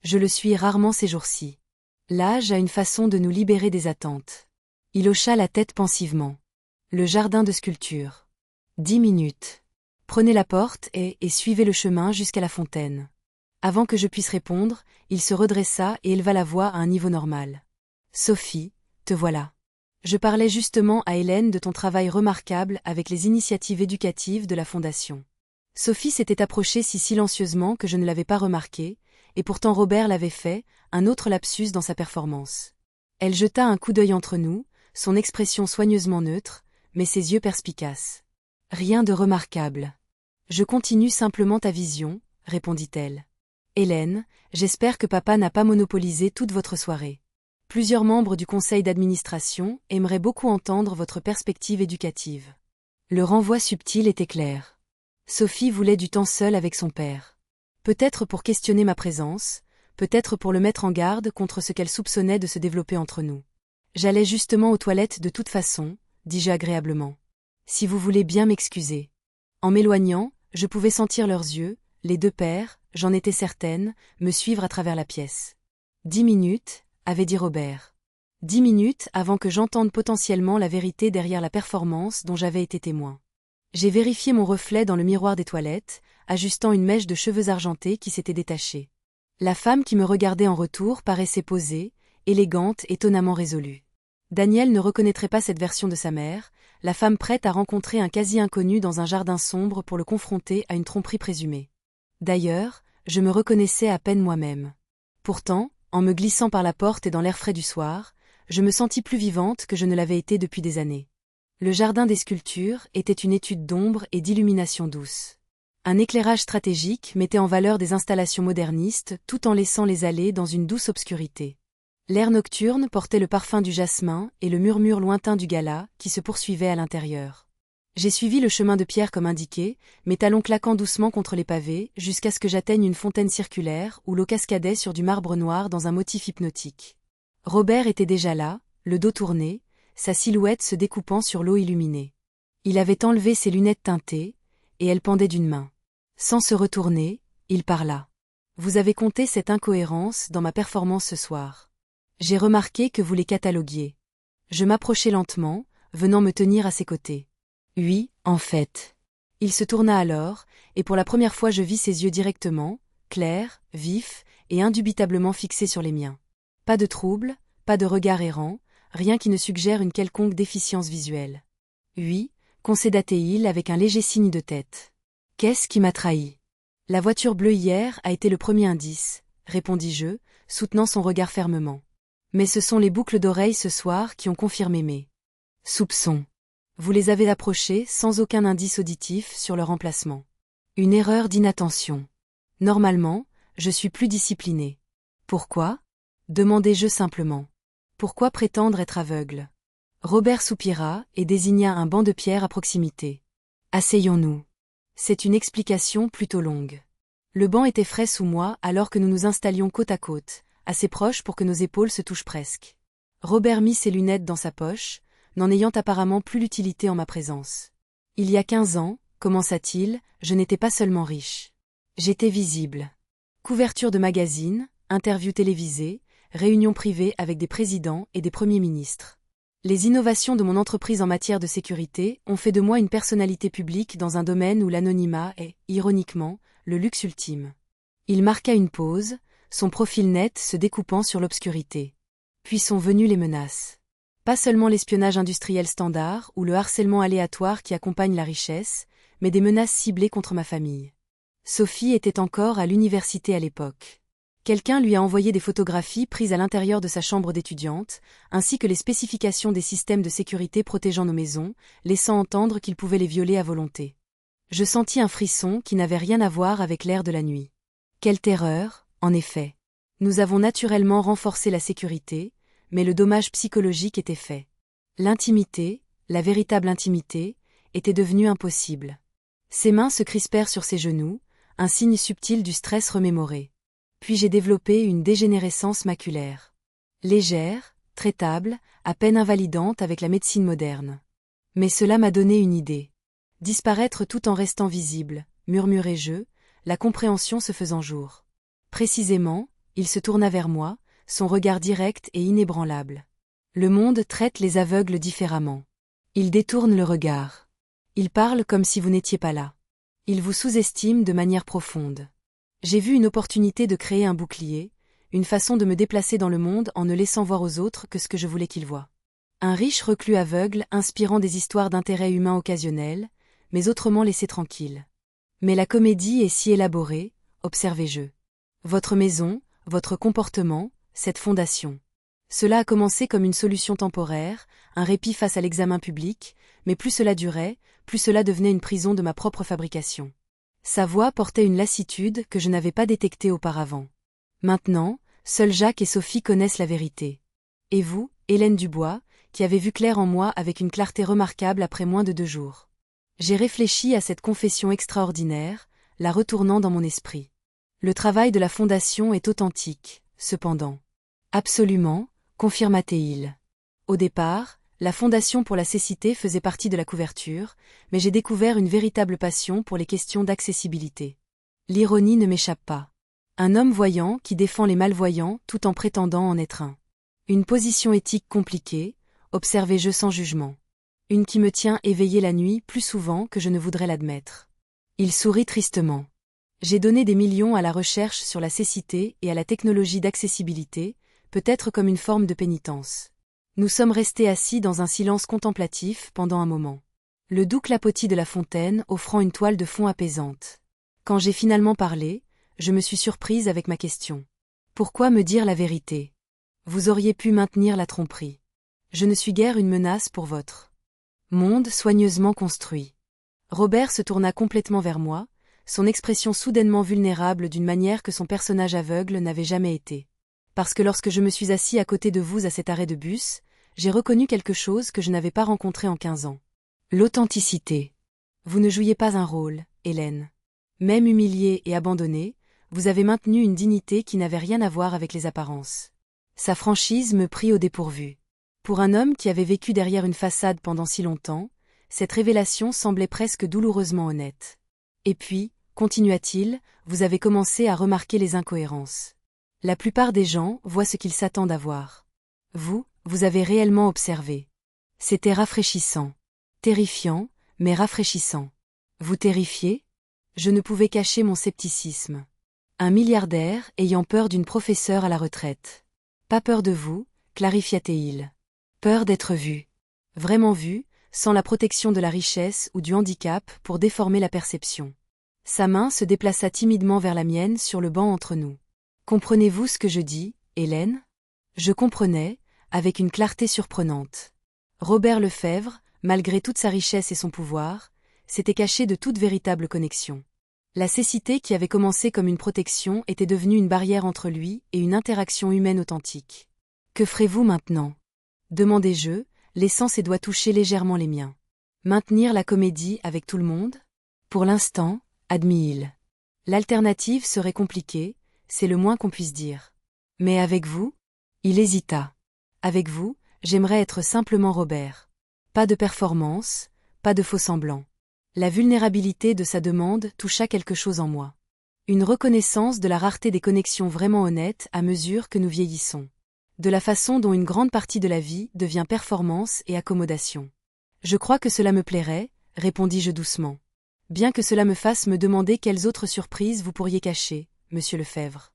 S1: Je le suis rarement ces jours-ci. L'âge a une façon de nous libérer des attentes. Il hocha la tête pensivement. Le jardin de sculpture. 10 minutes. Prenez la porte et suivez le chemin jusqu'à la fontaine. Avant que je puisse répondre, il se redressa et éleva la voix à un niveau normal. Sophie, te voilà. Je parlais justement à Hélène de ton travail remarquable avec les initiatives éducatives de la Fondation. Sophie s'était approchée si silencieusement que je ne l'avais pas remarqué, et pourtant Robert l'avait fait, un autre lapsus dans sa performance. Elle jeta un coup d'œil entre nous, son expression soigneusement neutre, mais ses yeux perspicaces. Rien de remarquable. Je continue simplement ta vision, répondit-elle. Hélène, j'espère que papa n'a pas monopolisé toute votre soirée. Plusieurs membres du conseil d'administration aimeraient beaucoup entendre votre perspective éducative. Le renvoi subtil était clair. Sophie voulait du temps seul avec son père. Peut-être pour questionner ma présence, peut-être pour le mettre en garde contre ce qu'elle soupçonnait de se développer entre nous. J'allais justement aux toilettes de toute façon, dis-je agréablement. Si vous voulez bien m'excuser. En m'éloignant, je pouvais sentir leurs yeux, les deux pères, j'en étais certaine, me suivre à travers la pièce. 10 minutes, avait dit Robert. 10 minutes avant que j'entende potentiellement la vérité derrière la performance dont j'avais été témoin. J'ai vérifié mon reflet dans le miroir des toilettes, ajustant une mèche de cheveux argentés qui s'était détachée. La femme qui me regardait en retour paraissait posée, élégante, étonnamment résolue. Daniel ne reconnaîtrait pas cette version de sa mère, la femme prête à rencontrer un quasi-inconnu dans un jardin sombre pour le confronter à une tromperie présumée. D'ailleurs, je me reconnaissais à peine moi-même. Pourtant, en me glissant par la porte et dans l'air frais du soir, je me sentis plus vivante que je ne l'avais été depuis des années. Le jardin des sculptures était une étude d'ombre et d'illumination douce. Un éclairage stratégique mettait en valeur des installations modernistes tout en laissant les allées dans une douce obscurité. L'air nocturne portait le parfum du jasmin et le murmure lointain du gala qui se poursuivait à l'intérieur. J'ai suivi le chemin de pierre comme indiqué, mes talons claquant doucement contre les pavés, jusqu'à ce que j'atteigne une fontaine circulaire où l'eau cascadait sur du marbre noir dans un motif hypnotique. Robert était déjà là, le dos tourné, sa silhouette se découpant sur l'eau illuminée. Il avait enlevé ses lunettes teintées, et elles pendaient d'une main. Sans se retourner, il parla. « Vous avez compté cette incohérence dans ma performance ce soir. J'ai remarqué que vous les cataloguiez. » Je m'approchai lentement, venant me tenir à ses côtés. Oui, en fait. Il se tourna alors, et pour la première fois je vis ses yeux directement, clairs, vifs, et indubitablement fixés sur les miens. Pas de trouble, pas de regard errant, rien qui ne suggère une quelconque déficience visuelle. Oui, concéda-t-il avec un léger signe de tête. Qu'est-ce qui m'a trahi? La voiture bleue hier a été le premier indice, répondis-je, soutenant son regard fermement. Mais ce sont les boucles d'oreilles ce soir qui ont confirmé mes soupçons. Vous les avez approchés sans aucun indice auditif sur leur emplacement. Une erreur d'inattention. Normalement, je suis plus disciplinée. Pourquoi? Demandai-je simplement. Pourquoi prétendre être aveugle? Robert soupira et désigna un banc de pierre à proximité. Asseyons-nous. C'est une explication plutôt longue. Le banc était frais sous moi alors que nous nous installions côte à côte, assez proches pour que nos épaules se touchent presque. Robert mit ses lunettes dans sa poche, n'en ayant apparemment plus l'utilité en ma présence. Il y a 15 ans, commença-t-il, je n'étais pas seulement riche. J'étais visible. Couverture de magazines, interviews télévisées, réunions privées avec des présidents et des premiers ministres. Les innovations de mon entreprise en matière de sécurité ont fait de moi une personnalité publique dans un domaine où l'anonymat est, ironiquement, le luxe ultime. Il marqua une pause, son profil net se découpant sur l'obscurité. Puis sont venues les menaces. Pas seulement l'espionnage industriel standard ou le harcèlement aléatoire qui accompagne la richesse, mais des menaces ciblées contre ma famille. Sophie était encore à l'université à l'époque. Quelqu'un lui a envoyé des photographies prises à l'intérieur de sa chambre d'étudiante, ainsi que les spécifications des systèmes de sécurité protégeant nos maisons, laissant entendre qu'il pouvait les violer à volonté. Je sentis un frisson qui n'avait rien à voir avec l'air de la nuit. Quelle terreur, en effet. Nous avons naturellement renforcé la sécurité, mais le dommage psychologique était fait. L'intimité, la véritable intimité, était devenue impossible. Ses mains se crispèrent sur ses genoux, un signe subtil du stress remémoré. Puis j'ai développé une dégénérescence maculaire. Légère, traitable, à peine invalidante avec la médecine moderne. Mais cela m'a donné une idée. Disparaître tout en restant visible, murmurai-je, la compréhension se faisant jour. Précisément, il se tourna vers moi, son regard direct et inébranlable. Le monde traite les aveugles différemment. Il détourne le regard. Il parle comme si vous n'étiez pas là. Il vous sous-estime de manière profonde. J'ai vu une opportunité de créer un bouclier, une façon de me déplacer dans le monde en ne laissant voir aux autres que ce que je voulais qu'ils voient. Un riche reclus aveugle inspirant des histoires d'intérêt humain occasionnelles, mais autrement laissé tranquille. Mais la comédie est si élaborée, observez-je. Votre maison, votre comportement, cette fondation. Cela a commencé comme une solution temporaire, un répit face à l'examen public, mais plus cela durait, plus cela devenait une prison de ma propre fabrication. Sa voix portait une lassitude que je n'avais pas détectée auparavant. Maintenant, seuls Jacques et Sophie connaissent la vérité. Et vous, Hélène Dubois, qui avez vu clair en moi avec une clarté remarquable après moins de 2 jours. J'ai réfléchi à cette confession extraordinaire, la retournant dans mon esprit. Le travail de la Fondation est authentique, cependant. Absolument, confirma Théil. Au départ, la Fondation pour la cécité faisait partie de la couverture, mais j'ai découvert une véritable passion pour les questions d'accessibilité. L'ironie ne m'échappe pas. Un homme voyant qui défend les malvoyants tout en prétendant en être un. Une position éthique compliquée, observez-je sans jugement. Une qui me tient éveillée la nuit plus souvent que je ne voudrais l'admettre. Il sourit tristement. J'ai donné des millions à la recherche sur la cécité et à la technologie d'accessibilité, peut-être comme une forme de pénitence. Nous sommes restés assis dans un silence contemplatif pendant un moment. Le doux clapotis de la fontaine offrant une toile de fond apaisante. Quand j'ai finalement parlé, je me suis surprise avec ma question. Pourquoi me dire la vérité? Vous auriez pu maintenir la tromperie. Je ne suis guère une menace pour votre monde soigneusement construit. Robert se tourna complètement vers moi, son expression soudainement vulnérable d'une manière que son personnage aveugle n'avait jamais été. Parce que lorsque je me suis assis à côté de vous à cet arrêt de bus, j'ai reconnu quelque chose que je n'avais pas rencontré en 15 ans. L'authenticité. Vous ne jouiez pas un rôle, Hélène. Même humiliée et abandonnée, vous avez maintenu une dignité qui n'avait rien à voir avec les apparences. Sa franchise me prit au dépourvu. Pour un homme qui avait vécu derrière une façade pendant si longtemps, cette révélation semblait presque douloureusement honnête. Et puis, continua-t-il, vous avez commencé à remarquer les incohérences. La plupart des gens voient ce qu'ils s'attendent à voir. Vous avez réellement observé. C'était rafraîchissant. Terrifiant, mais rafraîchissant. Vous terrifiez? Je ne pouvais cacher mon scepticisme. Un milliardaire ayant peur d'une professeure à la retraite. Pas peur de vous, clarifia-t-il. Peur d'être vu. Vraiment vu, sans la protection de la richesse ou du handicap pour déformer la perception. Sa main se déplaça timidement vers la mienne sur le banc entre nous. Comprenez-vous ce que je dis, Hélène? Je comprenais, avec une clarté surprenante. Robert Lefebvre, malgré toute sa richesse et son pouvoir, s'était caché de toute véritable connexion. La cécité qui avait commencé comme une protection était devenue une barrière entre lui et une interaction humaine authentique. Que ferez-vous maintenant? Demandai-je, laissant ses doigts toucher légèrement les miens. Maintenir la comédie avec tout le monde? Pour l'instant, admit-il. L'alternative serait compliquée, c'est le moins qu'on puisse dire. Mais avec vous? Il hésita. Avec vous, j'aimerais être simplement Robert. Pas de performance, pas de faux-semblants. La vulnérabilité de sa demande toucha quelque chose en moi. Une reconnaissance de la rareté des connexions vraiment honnêtes à mesure que nous vieillissons. De la façon dont une grande partie de la vie devient performance et accommodation. Je crois que cela me plairait, répondis-je doucement. Bien que cela me fasse me demander quelles autres surprises vous pourriez cacher, monsieur Lefebvre.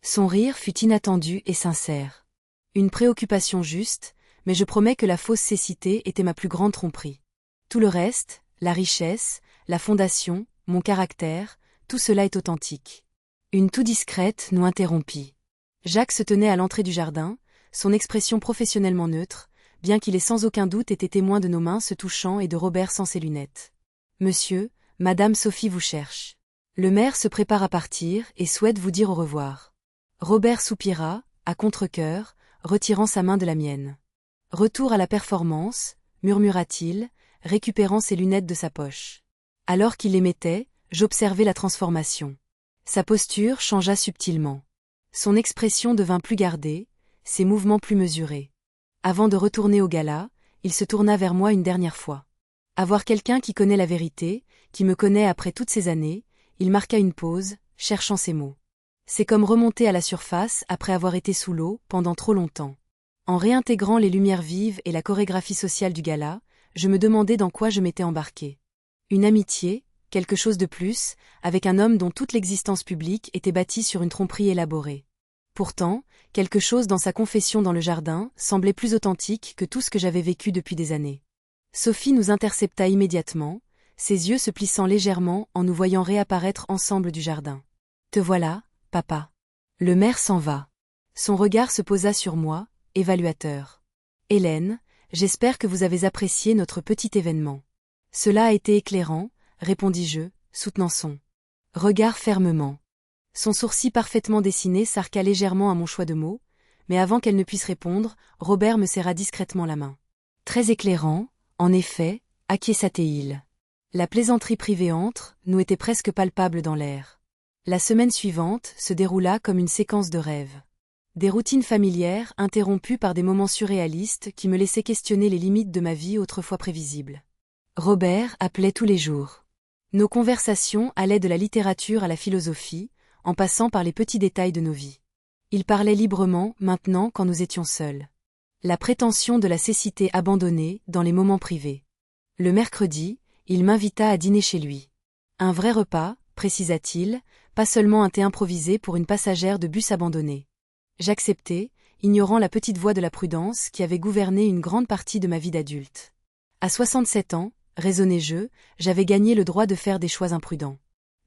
S1: Son rire fut inattendu et sincère. Une préoccupation juste, mais je promets que la fausse cécité était ma plus grande tromperie. Tout le reste, la richesse, la fondation, mon caractère, tout cela est authentique. Une toux discrète nous interrompit. Jacques se tenait à l'entrée du jardin, son expression professionnellement neutre, bien qu'il ait sans aucun doute été témoin de nos mains se touchant et de Robert sans ses lunettes. Monsieur, Madame Sophie vous cherche. Le maire se prépare à partir et souhaite vous dire au revoir. Robert soupira, à contre-cœur, retirant sa main de la mienne. Retour à la performance, murmura-t-il, récupérant ses lunettes de sa poche. Alors qu'il les mettait, j'observai la transformation. Sa posture changea subtilement. Son expression devint plus gardée, ses mouvements plus mesurés. Avant de retourner au gala, il se tourna vers moi une dernière fois. Avoir quelqu'un qui connaît la vérité, qui me connaît après toutes ces années, il marqua une pause, cherchant ses mots. C'est comme remonter à la surface après avoir été sous l'eau pendant trop longtemps. En réintégrant les lumières vives et la chorégraphie sociale du gala, je me demandais dans quoi je m'étais embarqué. Une amitié, quelque chose de plus, avec un homme dont toute l'existence publique était bâtie sur une tromperie élaborée. Pourtant, quelque chose dans sa confession dans le jardin semblait plus authentique que tout ce que j'avais vécu depuis des années. Sophie nous intercepta immédiatement, ses yeux se plissant légèrement en nous voyant réapparaître ensemble du jardin. « Te voilà, papa. » Le maire s'en va. Son regard se posa sur moi, évaluateur. « Hélène, j'espère que vous avez apprécié notre petit événement. » « Cela a été éclairant, » répondis-je, soutenant son regard fermement. Son sourcil parfaitement dessiné s'arqua légèrement à mon choix de mots, mais avant qu'elle ne puisse répondre, Robert me serra discrètement la main. « Très éclairant, en effet, » acquiesça-t-il. La plaisanterie privée entre nous était presque palpable dans l'air. La semaine suivante se déroula comme une séquence de rêves. Des routines familières interrompues par des moments surréalistes qui me laissaient questionner les limites de ma vie autrefois prévisible. Robert appelait tous les jours. Nos conversations allaient de la littérature à la philosophie, en passant par les petits détails de nos vies. Il parlait librement, maintenant, quand nous étions seuls. La prétention de la cécité abandonnée dans les moments privés. Le mercredi, il m'invita à dîner chez lui. Un vrai repas, précisa-t-il, pas seulement un thé improvisé pour une passagère de bus abandonné. J'acceptai, ignorant la petite voix de la prudence qui avait gouverné une grande partie de ma vie d'adulte. À 67 ans, raisonnai-je, j'avais gagné le droit de faire des choix imprudents.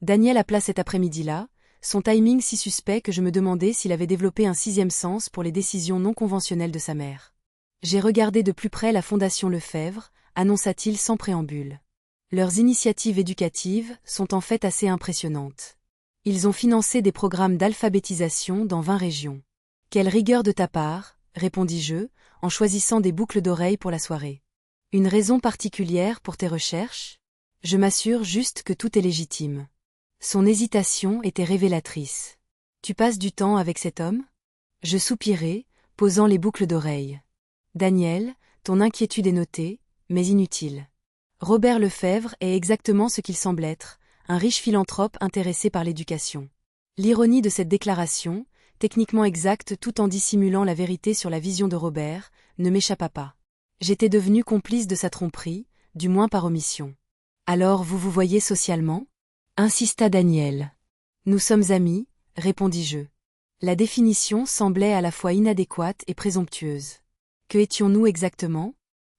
S1: Daniel appela cet après-midi-là, son timing si suspect que je me demandais s'il avait développé un sixième sens pour les décisions non conventionnelles de sa mère. J'ai regardé de plus près la Fondation Lefebvre, annonça-t-il sans préambule. Leurs initiatives éducatives sont en fait assez impressionnantes. Ils ont financé des programmes d'alphabétisation dans 20 régions. Quelle rigueur de ta part, répondis-je, en choisissant des boucles d'oreilles pour la soirée. Une raison particulière pour tes recherches ? Je m'assure juste que tout est légitime. Son hésitation était révélatrice. Tu passes du temps avec cet homme ? Je soupirai, posant les boucles d'oreilles. Daniel, ton inquiétude est notée, mais inutile. Robert Lefebvre est exactement ce qu'il semble être, un riche philanthrope intéressé par l'éducation. L'ironie de cette déclaration, techniquement exacte tout en dissimulant la vérité sur la vision de Robert, ne m'échappa pas. J'étais devenu complice de sa tromperie, du moins par omission. Alors vous vous voyez socialement ? Insista Daniel. Nous sommes amis, répondis-je. La définition semblait à la fois inadéquate et présomptueuse. Que étions-nous exactement ?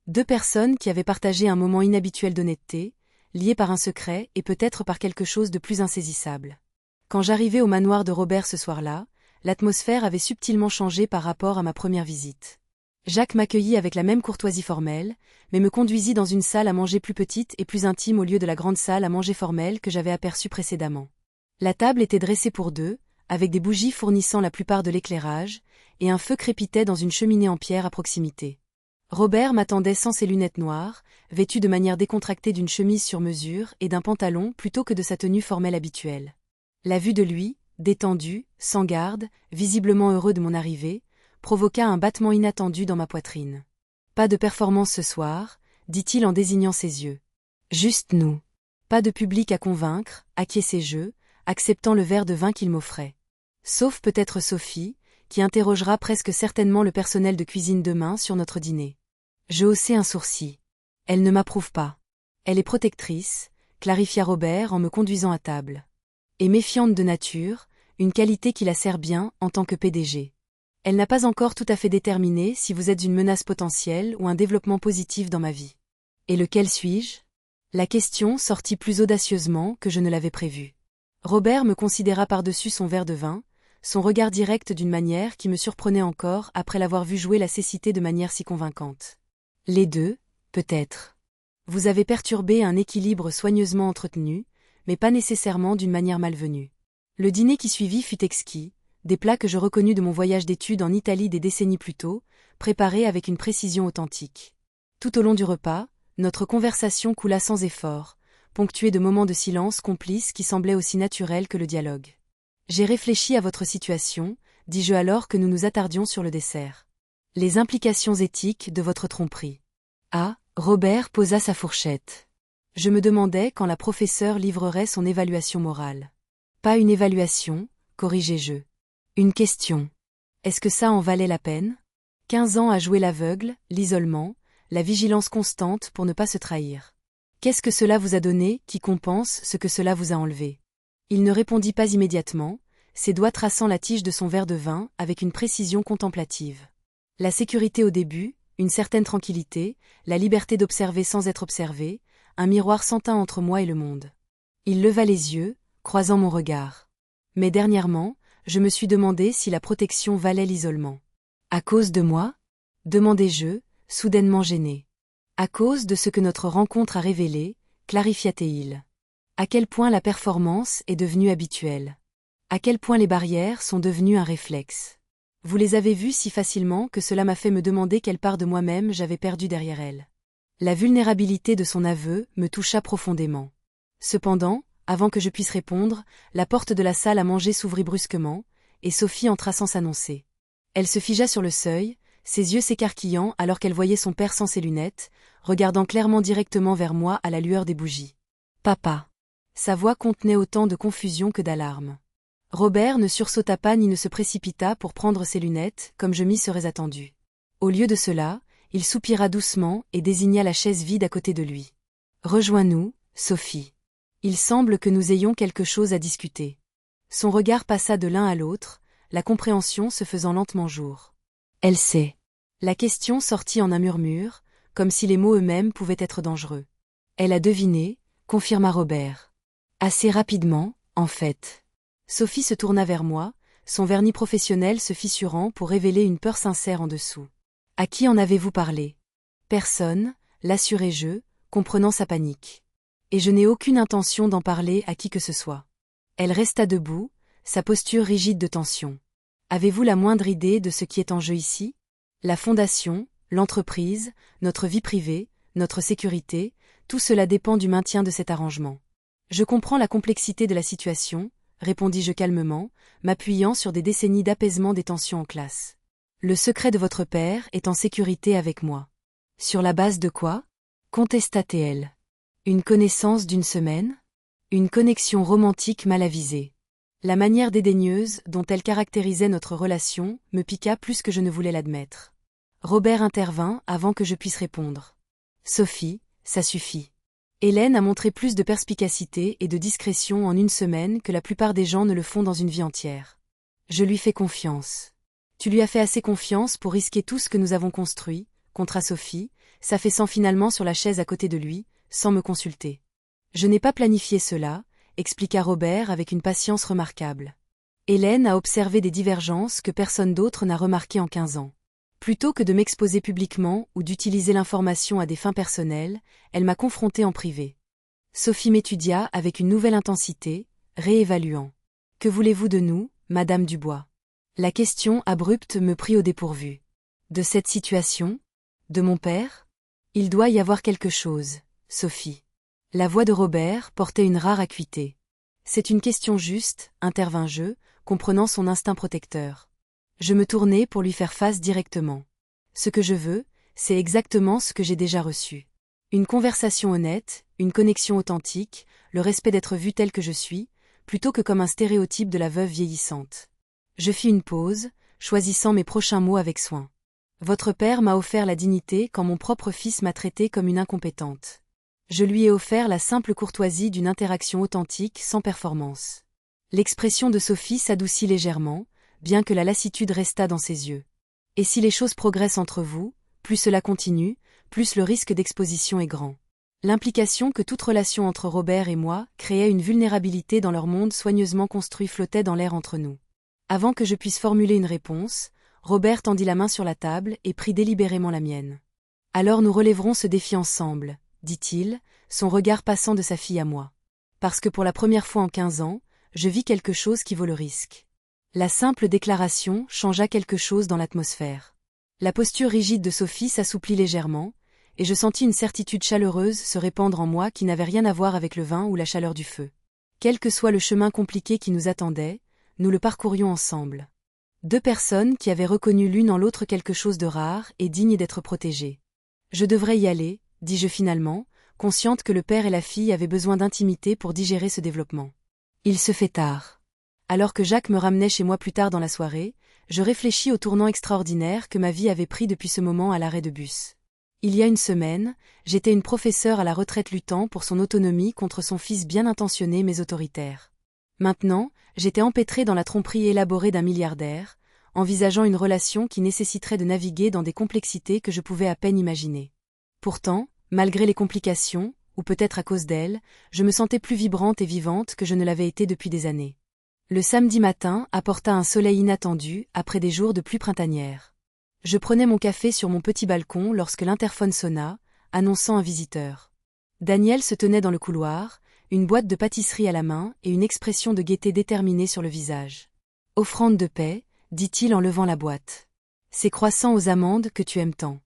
S1: Deux personnes qui avaient partagé un moment inhabituel d'honnêteté, liées par un secret et peut-être par quelque chose de plus insaisissable. Quand j'arrivai au manoir de Robert ce soir-là, l'atmosphère avait subtilement changé par rapport à ma première visite. Jacques m'accueillit avec la même courtoisie formelle, mais me conduisit dans une salle à manger plus petite et plus intime au lieu de la grande salle à manger formelle que j'avais aperçue précédemment. La table était dressée pour deux, avec des bougies fournissant la plupart de l'éclairage, et un feu crépitait dans une cheminée en pierre à proximité. Robert m'attendait sans ses lunettes noires, vêtu de manière décontractée d'une chemise sur mesure et d'un pantalon plutôt que de sa tenue formelle habituelle. La vue de lui, détendu, sans garde, visiblement heureux de mon arrivée, provoqua un battement inattendu dans ma poitrine. « Pas de performance ce soir, » dit-il en désignant ses yeux. « Juste nous. Pas de public à convaincre, » acquiesçai-je, acceptant le verre de vin qu'il m'offrait. Sauf peut-être Sophie, qui interrogera presque certainement le personnel de cuisine demain sur notre dîner. Je haussai un sourcil. Elle ne m'approuve pas. Elle est protectrice, clarifia Robert en me conduisant à table. Et méfiante de nature, une qualité qui la sert bien en tant que PDG. Elle n'a pas encore tout à fait déterminé si vous êtes une menace potentielle ou un développement positif dans ma vie. Et lequel suis-je ? La question sortit plus audacieusement que je ne l'avais prévu. Robert me considéra par-dessus son verre de vin, son regard direct d'une manière qui me surprenait encore après l'avoir vu jouer la cécité de manière si convaincante. Les deux, peut-être. Vous avez perturbé un équilibre soigneusement entretenu, mais pas nécessairement d'une manière malvenue. Le dîner qui suivit fut exquis, des plats que je reconnus de mon voyage d'études en Italie des décennies plus tôt, préparés avec une précision authentique. Tout au long du repas, notre conversation coula sans effort, ponctuée de moments de silence complices qui semblaient aussi naturels que le dialogue. J'ai réfléchi à votre situation, dis-je alors que nous nous attardions sur le dessert. Les implications éthiques de votre tromperie. Ah, Robert posa sa fourchette. Je me demandais quand la professeure livrerait son évaluation morale. Pas une évaluation, corrigeai-je. Une question. Est-ce que ça en valait la peine? 15 ans à jouer l'aveugle, l'isolement, la vigilance constante pour ne pas se trahir. Qu'est-ce que cela vous a donné qui compense ce que cela vous a enlevé? Il ne répondit pas immédiatement, ses doigts traçant la tige de son verre de vin avec une précision contemplative. La sécurité au début, une certaine tranquillité, la liberté d'observer sans être observé, un miroir sans teint entre moi et le monde. Il leva les yeux, croisant mon regard. Mais dernièrement, je me suis demandé si la protection valait l'isolement. À cause de moi? Demandai-je, soudainement gêné. À cause de ce que notre rencontre a révélé, clarifia-t-il. À quel point la performance est devenue habituelle. À quel point les barrières sont devenues un réflexe. Vous les avez vues si facilement que cela m'a fait me demander quelle part de moi-même j'avais perdue derrière elle. La vulnérabilité de son aveu me toucha profondément. Cependant, avant que je puisse répondre, la porte de la salle à manger s'ouvrit brusquement, et Sophie entra sans s'annoncer. Elle se figea sur le seuil, ses yeux s'écarquillant alors qu'elle voyait son père sans ses lunettes, regardant clairement directement vers moi à la lueur des bougies. « Papa !» Sa voix contenait autant de confusion que d'alarme. Robert ne sursauta pas ni ne se précipita pour prendre ses lunettes, comme je m'y serais attendu. Au lieu de cela, il soupira doucement et désigna la chaise vide à côté de lui. « Rejoins-nous, Sophie. Il semble que nous ayons quelque chose à discuter. » Son regard passa de l'un à l'autre, la compréhension se faisant lentement jour. « Elle sait. » La question sortit en un murmure, comme si les mots eux-mêmes pouvaient être dangereux. « Elle a deviné », confirma Robert. « Assez rapidement, en fait. » Sophie se tourna vers moi, son vernis professionnel se fissurant pour révéler une peur sincère en dessous. « À qui en avez-vous parlé? » Personne, l'assurai-je, comprenant sa panique. Et je n'ai aucune intention d'en parler à qui que ce soit. Elle resta debout, sa posture rigide de tension. Avez-vous la moindre idée de ce qui est en jeu ici? La fondation, l'entreprise, notre vie privée, notre sécurité, tout cela dépend du maintien de cet arrangement. Je comprends la complexité de la situation, répondis-je calmement, m'appuyant sur des décennies d'apaisement des tensions en classe. Le secret de votre père est en sécurité avec moi. Sur la base de quoi? Contesta-t-elle. Une connaissance d'une semaine? Une connexion romantique mal avisée. La manière dédaigneuse dont elle caractérisait notre relation me piqua plus que je ne voulais l'admettre. Robert intervint avant que je puisse répondre. Sophie, ça suffit. Hélène a montré plus de perspicacité et de discrétion en une semaine que la plupart des gens ne le font dans une vie entière. Je lui fais confiance. Tu lui as fait assez confiance pour risquer tout ce que nous avons construit, contra Sophie, s'affaissant finalement sur la chaise à côté de lui, sans me consulter. Je n'ai pas planifié cela, expliqua Robert avec une patience remarquable. Hélène a observé des divergences que personne d'autre n'a remarquées en 15 ans. Plutôt que de m'exposer publiquement ou d'utiliser l'information à des fins personnelles, elle m'a confrontée en privé. Sophie m'étudia avec une nouvelle intensité, réévaluant. « Que voulez-vous de nous, Madame Dubois ?» La question abrupte me prit au dépourvu. De cette situation? De mon père? Il doit y avoir quelque chose, Sophie. La voix de Robert portait une rare acuité. C'est une question juste, intervins-je, comprenant son instinct protecteur. Je me tournai pour lui faire face directement. Ce que je veux, c'est exactement ce que j'ai déjà reçu. Une conversation honnête, une connexion authentique, le respect d'être vue telle que je suis, plutôt que comme un stéréotype de la veuve vieillissante. Je fis une pause, choisissant mes prochains mots avec soin. Votre père m'a offert la dignité quand mon propre fils m'a traité comme une incompétente. Je lui ai offert la simple courtoisie d'une interaction authentique sans performance. L'expression de Sophie s'adoucit légèrement, bien que la lassitude restât dans ses yeux. Et si les choses progressent entre vous, plus cela continue, plus le risque d'exposition est grand. L'implication que toute relation entre Robert et moi créait une vulnérabilité dans leur monde soigneusement construit flottait dans l'air entre nous. Avant que je puisse formuler une réponse, Robert tendit la main sur la table et prit délibérément la mienne. « Alors nous relèverons ce défi ensemble, » dit-il, son regard passant de sa fille à moi. Parce que pour la première fois en 15 ans, je vis quelque chose qui vaut le risque. La simple déclaration changea quelque chose dans l'atmosphère. La posture rigide de Sophie s'assouplit légèrement, et je sentis une certitude chaleureuse se répandre en moi qui n'avait rien à voir avec le vin ou la chaleur du feu. Quel que soit le chemin compliqué qui nous attendait, nous le parcourions ensemble. Deux personnes qui avaient reconnu l'une en l'autre quelque chose de rare et digne d'être protégées. Je devrais y aller, dis-je finalement, consciente que le père et la fille avaient besoin d'intimité pour digérer ce développement. Il se fait tard. Alors que Jacques me ramenait chez moi plus tard dans la soirée, je réfléchis au tournant extraordinaire que ma vie avait pris depuis ce moment à l'arrêt de bus. Il y a une semaine, j'étais une professeure à la retraite luttant pour son autonomie contre son fils bien intentionné mais autoritaire. Maintenant, j'étais empêtrée dans la tromperie élaborée d'un milliardaire, envisageant une relation qui nécessiterait de naviguer dans des complexités que je pouvais à peine imaginer. Pourtant, malgré les complications, ou peut-être à cause d'elles, je me sentais plus vibrante et vivante que je ne l'avais été depuis des années. Le samedi matin apporta un soleil inattendu après des jours de pluie printanière. Je prenais mon café sur mon petit balcon lorsque l'interphone sonna, annonçant un visiteur. Daniel se tenait dans le couloir, une boîte de pâtisserie à la main et une expression de gaieté déterminée sur le visage. « Offrande de paix », dit-il en levant la boîte. « Ces croissants aux amandes que tu aimes tant. »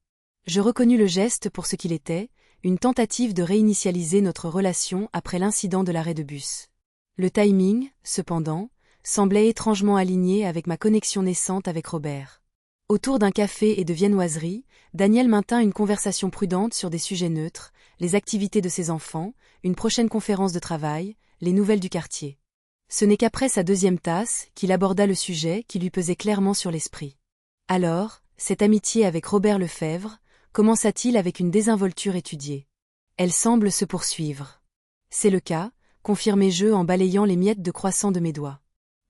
S1: Je reconnus le geste pour ce qu'il était, une tentative de réinitialiser notre relation après l'incident de l'arrêt de bus. Le timing, cependant, semblait étrangement aligné avec ma connexion naissante avec Robert. Autour d'un café et de viennoiseries, Daniel maintint une conversation prudente sur des sujets neutres, les activités de ses enfants, une prochaine conférence de travail, les nouvelles du quartier. Ce n'est qu'après sa deuxième tasse qu'il aborda le sujet qui lui pesait clairement sur l'esprit. Alors, cette amitié avec Robert Lefebvre, commença-t-il avec une désinvolture étudiée. Elle semble se poursuivre. C'est le cas, confirmai-je en balayant les miettes de croissant de mes doigts.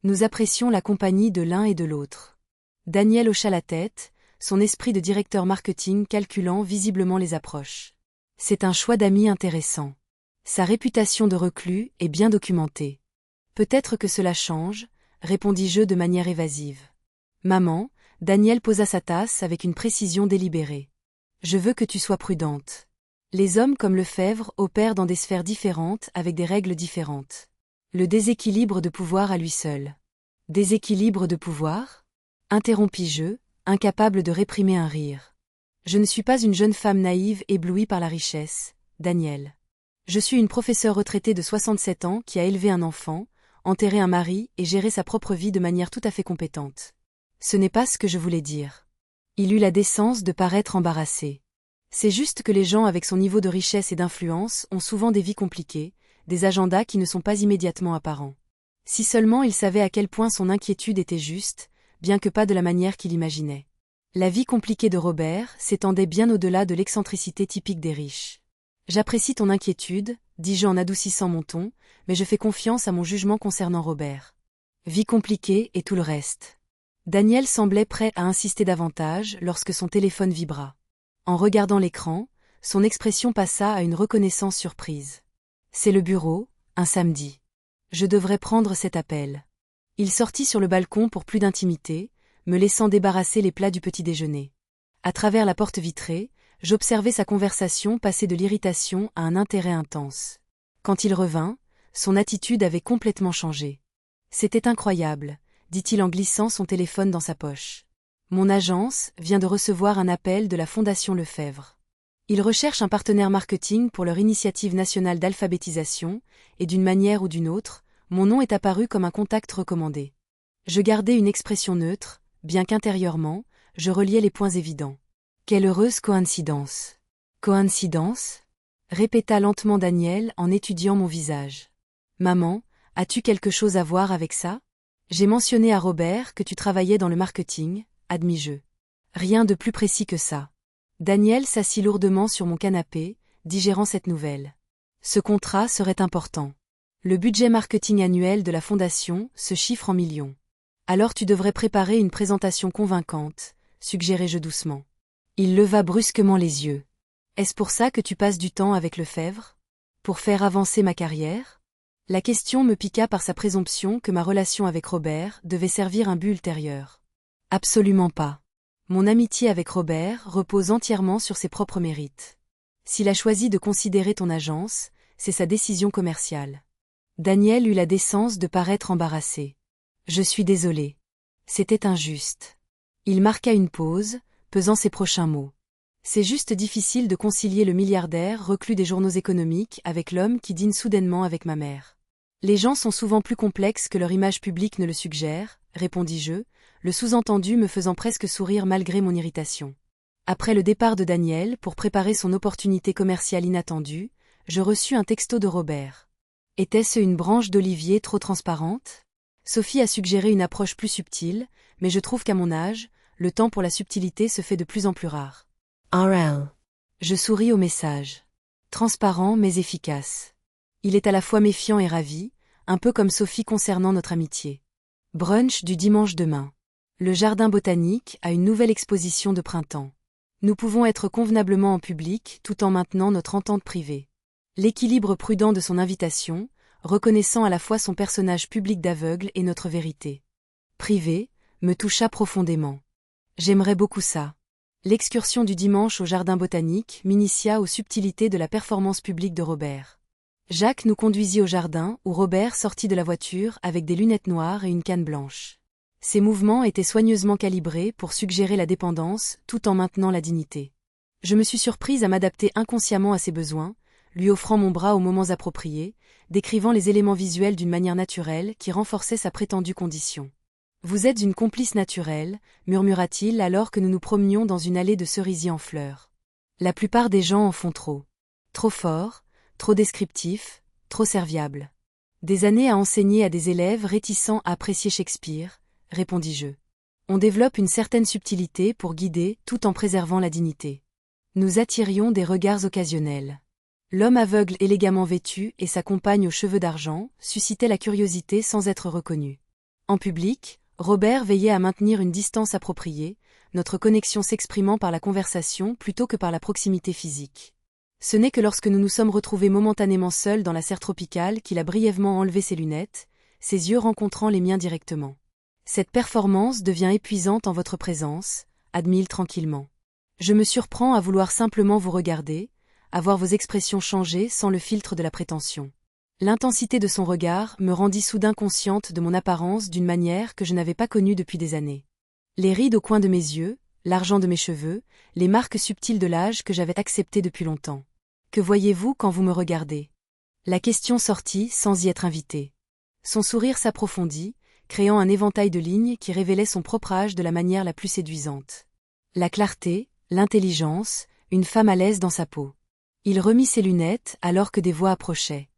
S1: Nous apprécions la compagnie de l'un et de l'autre. Daniel hocha la tête, son esprit de directeur marketing calculant visiblement les approches. C'est un choix d'amis intéressant. Sa réputation de reclus est bien documentée. Peut-être que cela change, répondis-je de manière évasive. Maman, Daniel posa sa tasse avec une précision délibérée. Je veux que tu sois prudente. Les hommes comme Lefebvre opèrent dans des sphères différentes avec des règles différentes. Le déséquilibre de pouvoir à lui seul. Déséquilibre de pouvoir ? Interrompis-je, incapable de réprimer un rire. Je ne suis pas une jeune femme naïve éblouie par la richesse, Daniel. Je suis une professeure retraitée de 67 ans qui a élevé un enfant, enterré un mari et géré sa propre vie de manière tout à fait compétente. Ce n'est pas ce que je voulais dire. Il eut la décence de paraître embarrassé. C'est juste que les gens avec son niveau de richesse et d'influence ont souvent des vies compliquées, des agendas qui ne sont pas immédiatement apparents. Si seulement il savait à quel point son inquiétude était juste, bien que pas de la manière qu'il imaginait. La vie compliquée de Robert s'étendait bien au-delà de l'excentricité typique des riches. J'apprécie ton inquiétude, dis-je en adoucissant mon ton, mais je fais confiance à mon jugement concernant Robert. Vie compliquée et tout le reste. Daniel semblait prêt à insister davantage lorsque son téléphone vibra. En regardant l'écran, son expression passa à une reconnaissance surprise. C'est le bureau, un samedi. Je devrais prendre cet appel. Il sortit sur le balcon pour plus d'intimité, me laissant débarrasser les plats du petit déjeuner. À travers la porte vitrée, j'observais sa conversation passer de l'irritation à un intérêt intense. Quand il revint, son attitude avait complètement changé. C'était incroyable, dit-il en glissant son téléphone dans sa poche. Mon agence vient de recevoir un appel de la Fondation Lefebvre. Ils recherchent un partenaire marketing pour leur initiative nationale d'alphabétisation, et d'une manière ou d'une autre, mon nom est apparu comme un contact recommandé. Je gardais une expression neutre, bien qu'intérieurement, je reliais les points évidents. Quelle heureuse coïncidence. Coïncidence ? Répéta lentement Daniel en étudiant mon visage. Maman, as-tu quelque chose à voir avec ça ? J'ai mentionné à Robert que tu travaillais dans le marketing, admis-je. Rien de plus précis que ça. Daniel s'assit lourdement sur mon canapé, digérant cette nouvelle. Ce contrat serait important. Le budget marketing annuel de la Fondation se chiffre en millions. Alors tu devrais préparer une présentation convaincante, suggérai-je doucement. Il leva brusquement les yeux. Est-ce pour ça que tu passes du temps avec Lefebvre ? Pour faire avancer ma carrière ? La question me piqua par sa présomption que ma relation avec Robert devait servir un but ultérieur. Absolument pas. Mon amitié avec Robert repose entièrement sur ses propres mérites. S'il a choisi de considérer ton agence, c'est sa décision commerciale. Daniel eut la décence de paraître embarrassé. Je suis désolé. C'était injuste. Il marqua une pause, pesant ses prochains mots. C'est juste difficile de concilier le milliardaire reclus des journaux économiques avec l'homme qui dîne soudainement avec ma mère. Les gens sont souvent plus complexes que leur image publique ne le suggère, répondis-je, le sous-entendu me faisant presque sourire malgré mon irritation. Après le départ de Daniel pour préparer son opportunité commerciale inattendue, je reçus un texto de Robert. Était-ce une branche d'olivier trop transparente ? Sophie a suggéré une approche plus subtile, mais je trouve qu'à mon âge, le temps pour la subtilité se fait de plus en plus rare.
S2: RL.
S1: Je souris au message. Transparent mais efficace. Il est à la fois méfiant et ravi, un peu comme Sophie concernant notre amitié. Brunch du dimanche demain. Le jardin botanique a une nouvelle exposition de printemps. Nous pouvons être convenablement en public tout en maintenant notre entente privée. L'équilibre prudent de son invitation, reconnaissant à la fois son personnage public d'aveugle et notre vérité privée, me toucha profondément. J'aimerais beaucoup ça. L'excursion du dimanche au jardin botanique m'initia aux subtilités de la performance publique de Robert. Jacques nous conduisit au jardin où Robert sortit de la voiture avec des lunettes noires et une canne blanche. Ses mouvements étaient soigneusement calibrés pour suggérer la dépendance tout en maintenant la dignité. Je me suis surprise à m'adapter inconsciemment à ses besoins, lui offrant mon bras aux moments appropriés, décrivant les éléments visuels d'une manière naturelle qui renforçait sa prétendue condition. « Vous êtes une complice naturelle », murmura-t-il alors que nous nous promenions dans une allée de cerisiers en fleurs. La plupart des gens en font trop. Trop fort, trop descriptif, trop serviable. Des années à enseigner à des élèves réticents à apprécier Shakespeare, répondis-je. On développe une certaine subtilité pour guider tout en préservant la dignité. Nous attirions des regards occasionnels. L'homme aveugle élégamment vêtu et sa compagne aux cheveux d'argent suscitaient la curiosité sans être reconnus. En public, Robert veillait à maintenir une distance appropriée, notre connexion s'exprimant par la conversation plutôt que par la proximité physique. Ce n'est que lorsque nous nous sommes retrouvés momentanément seuls dans la serre tropicale qu'il a brièvement enlevé ses lunettes, ses yeux rencontrant les miens directement. Cette performance devient épuisante en votre présence, admit-il tranquillement. Je me surprends à vouloir simplement vous regarder, à voir vos expressions changer sans le filtre de la prétention. L'intensité de son regard me rendit soudain consciente de mon apparence d'une manière que je n'avais pas connue depuis des années. Les rides au coin de mes yeux, l'argent de mes cheveux, les marques subtiles de l'âge que j'avais accepté depuis longtemps. Que voyez-vous quand vous me regardez ? La question sortit sans y être invitée. Son sourire s'approfondit, créant un éventail de lignes qui révélait son propre âge de la manière la plus séduisante. La clarté, l'intelligence, une femme à l'aise dans sa peau. Il remit ses lunettes alors que des voix approchaient.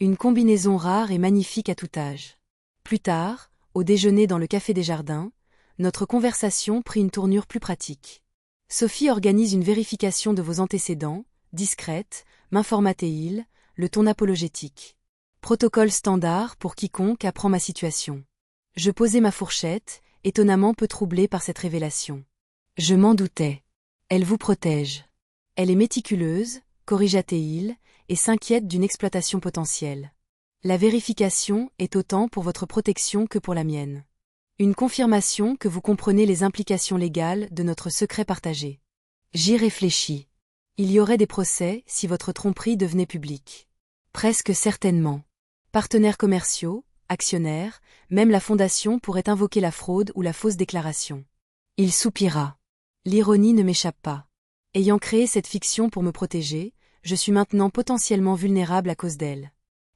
S1: Une combinaison rare et magnifique à tout âge. Plus tard, au déjeuner dans le café des jardins, notre conversation prit une tournure plus pratique. Sophie organise une vérification de vos antécédents, discrète, m'informait-il, le ton apologétique. Protocole standard pour quiconque apprend ma situation. Je posai ma fourchette, étonnamment peu troublée par cette révélation. Je m'en doutais. Elle vous protège. Elle est méticuleuse, corrigea-t-il, et s'inquiète d'une exploitation potentielle. La vérification est autant pour votre protection que pour la mienne. Une confirmation que vous comprenez les implications légales de notre secret partagé. J'y réfléchis. Il y aurait des procès si votre tromperie devenait publique. Presque certainement. Partenaires commerciaux, actionnaires, même la fondation pourrait invoquer la fraude ou la fausse déclaration. Il soupira. L'ironie ne m'échappe pas. Ayant créé cette fiction pour me protéger, je suis maintenant potentiellement vulnérable à cause d'elle.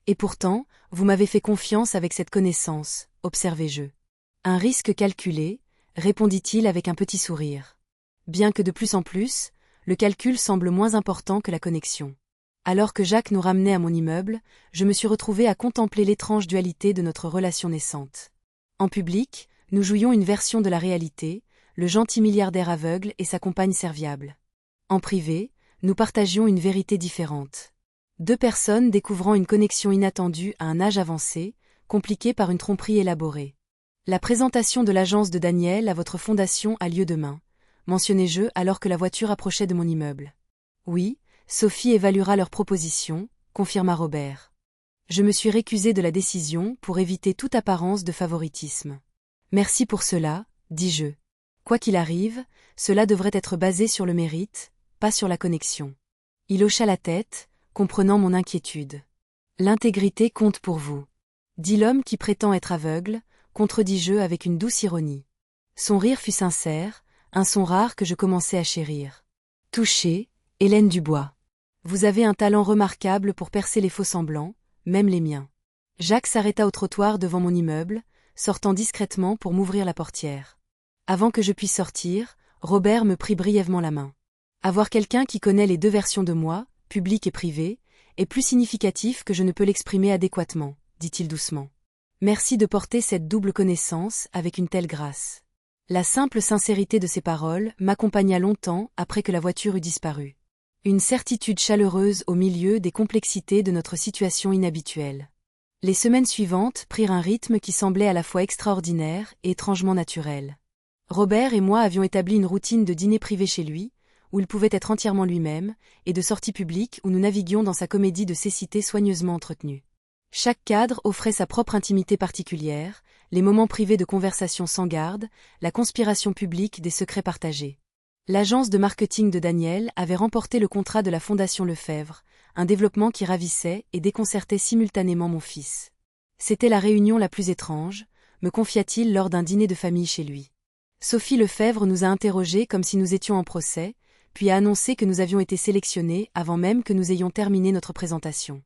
S1: Et pourtant, vous m'avez fait confiance avec cette connaissance, observai-je. Un risque calculé, répondit-il avec un petit sourire. Bien que de plus en plus, le calcul semble moins important que la connexion. Alors que Jacques nous ramenait à mon immeuble, je me suis retrouvée à contempler l'étrange dualité de notre relation naissante. En public, nous jouions une version de la réalité, le gentil milliardaire aveugle et sa compagne serviable. En privé, nous partagions une vérité différente. Deux personnes découvrant une connexion inattendue à un âge avancé, compliquée par une tromperie élaborée. La présentation de l'agence de Daniel à votre fondation a lieu demain, mentionnai-je alors que la voiture approchait de mon immeuble. Oui, Sophie évaluera leur proposition, confirma Robert. Je me suis récusée de la décision pour éviter toute apparence de favoritisme. Merci pour cela, dis-je. Quoi qu'il arrive, cela devrait être basé sur le mérite, pas sur la connexion. Il hocha la tête, comprenant mon inquiétude. L'intégrité compte pour vous. Dit l'homme qui prétend être aveugle, contredis-je avec une douce ironie. Son rire fut sincère, un son rare que je commençais à chérir. Touchée, Hélène Dubois. Vous avez un talent remarquable pour percer les faux-semblants, même les miens. Jacques s'arrêta au trottoir devant mon immeuble, sortant discrètement pour m'ouvrir la portière. Avant que je puisse sortir, Robert me prit brièvement la main. Avoir quelqu'un qui connaît les deux versions de moi, publique et privée, est plus significatif que je ne peux l'exprimer adéquatement, dit-il doucement. Merci de porter cette double connaissance avec une telle grâce. La simple sincérité de ces paroles m'accompagna longtemps après que la voiture eut disparu. Une certitude chaleureuse au milieu des complexités de notre situation inhabituelle. Les semaines suivantes prirent un rythme qui semblait à la fois extraordinaire et étrangement naturel. Robert et moi avions établi une routine de dîner privé chez lui, où il pouvait être entièrement lui-même, et de sorties publiques où nous naviguions dans sa comédie de cécité soigneusement entretenue. Chaque cadre offrait sa propre intimité particulière, les moments privés de conversation sans garde, la conspiration publique des secrets partagés. L'agence de marketing de Daniel avait remporté le contrat de la Fondation Lefebvre, un développement qui ravissait et déconcertait simultanément mon fils. C'était la réunion la plus étrange, me confia-t-il lors d'un dîner de famille chez lui. Sophie Lefebvre nous a interrogés comme si nous étions en procès, puis a annoncé que nous avions été sélectionnés avant même que nous ayons terminé notre présentation.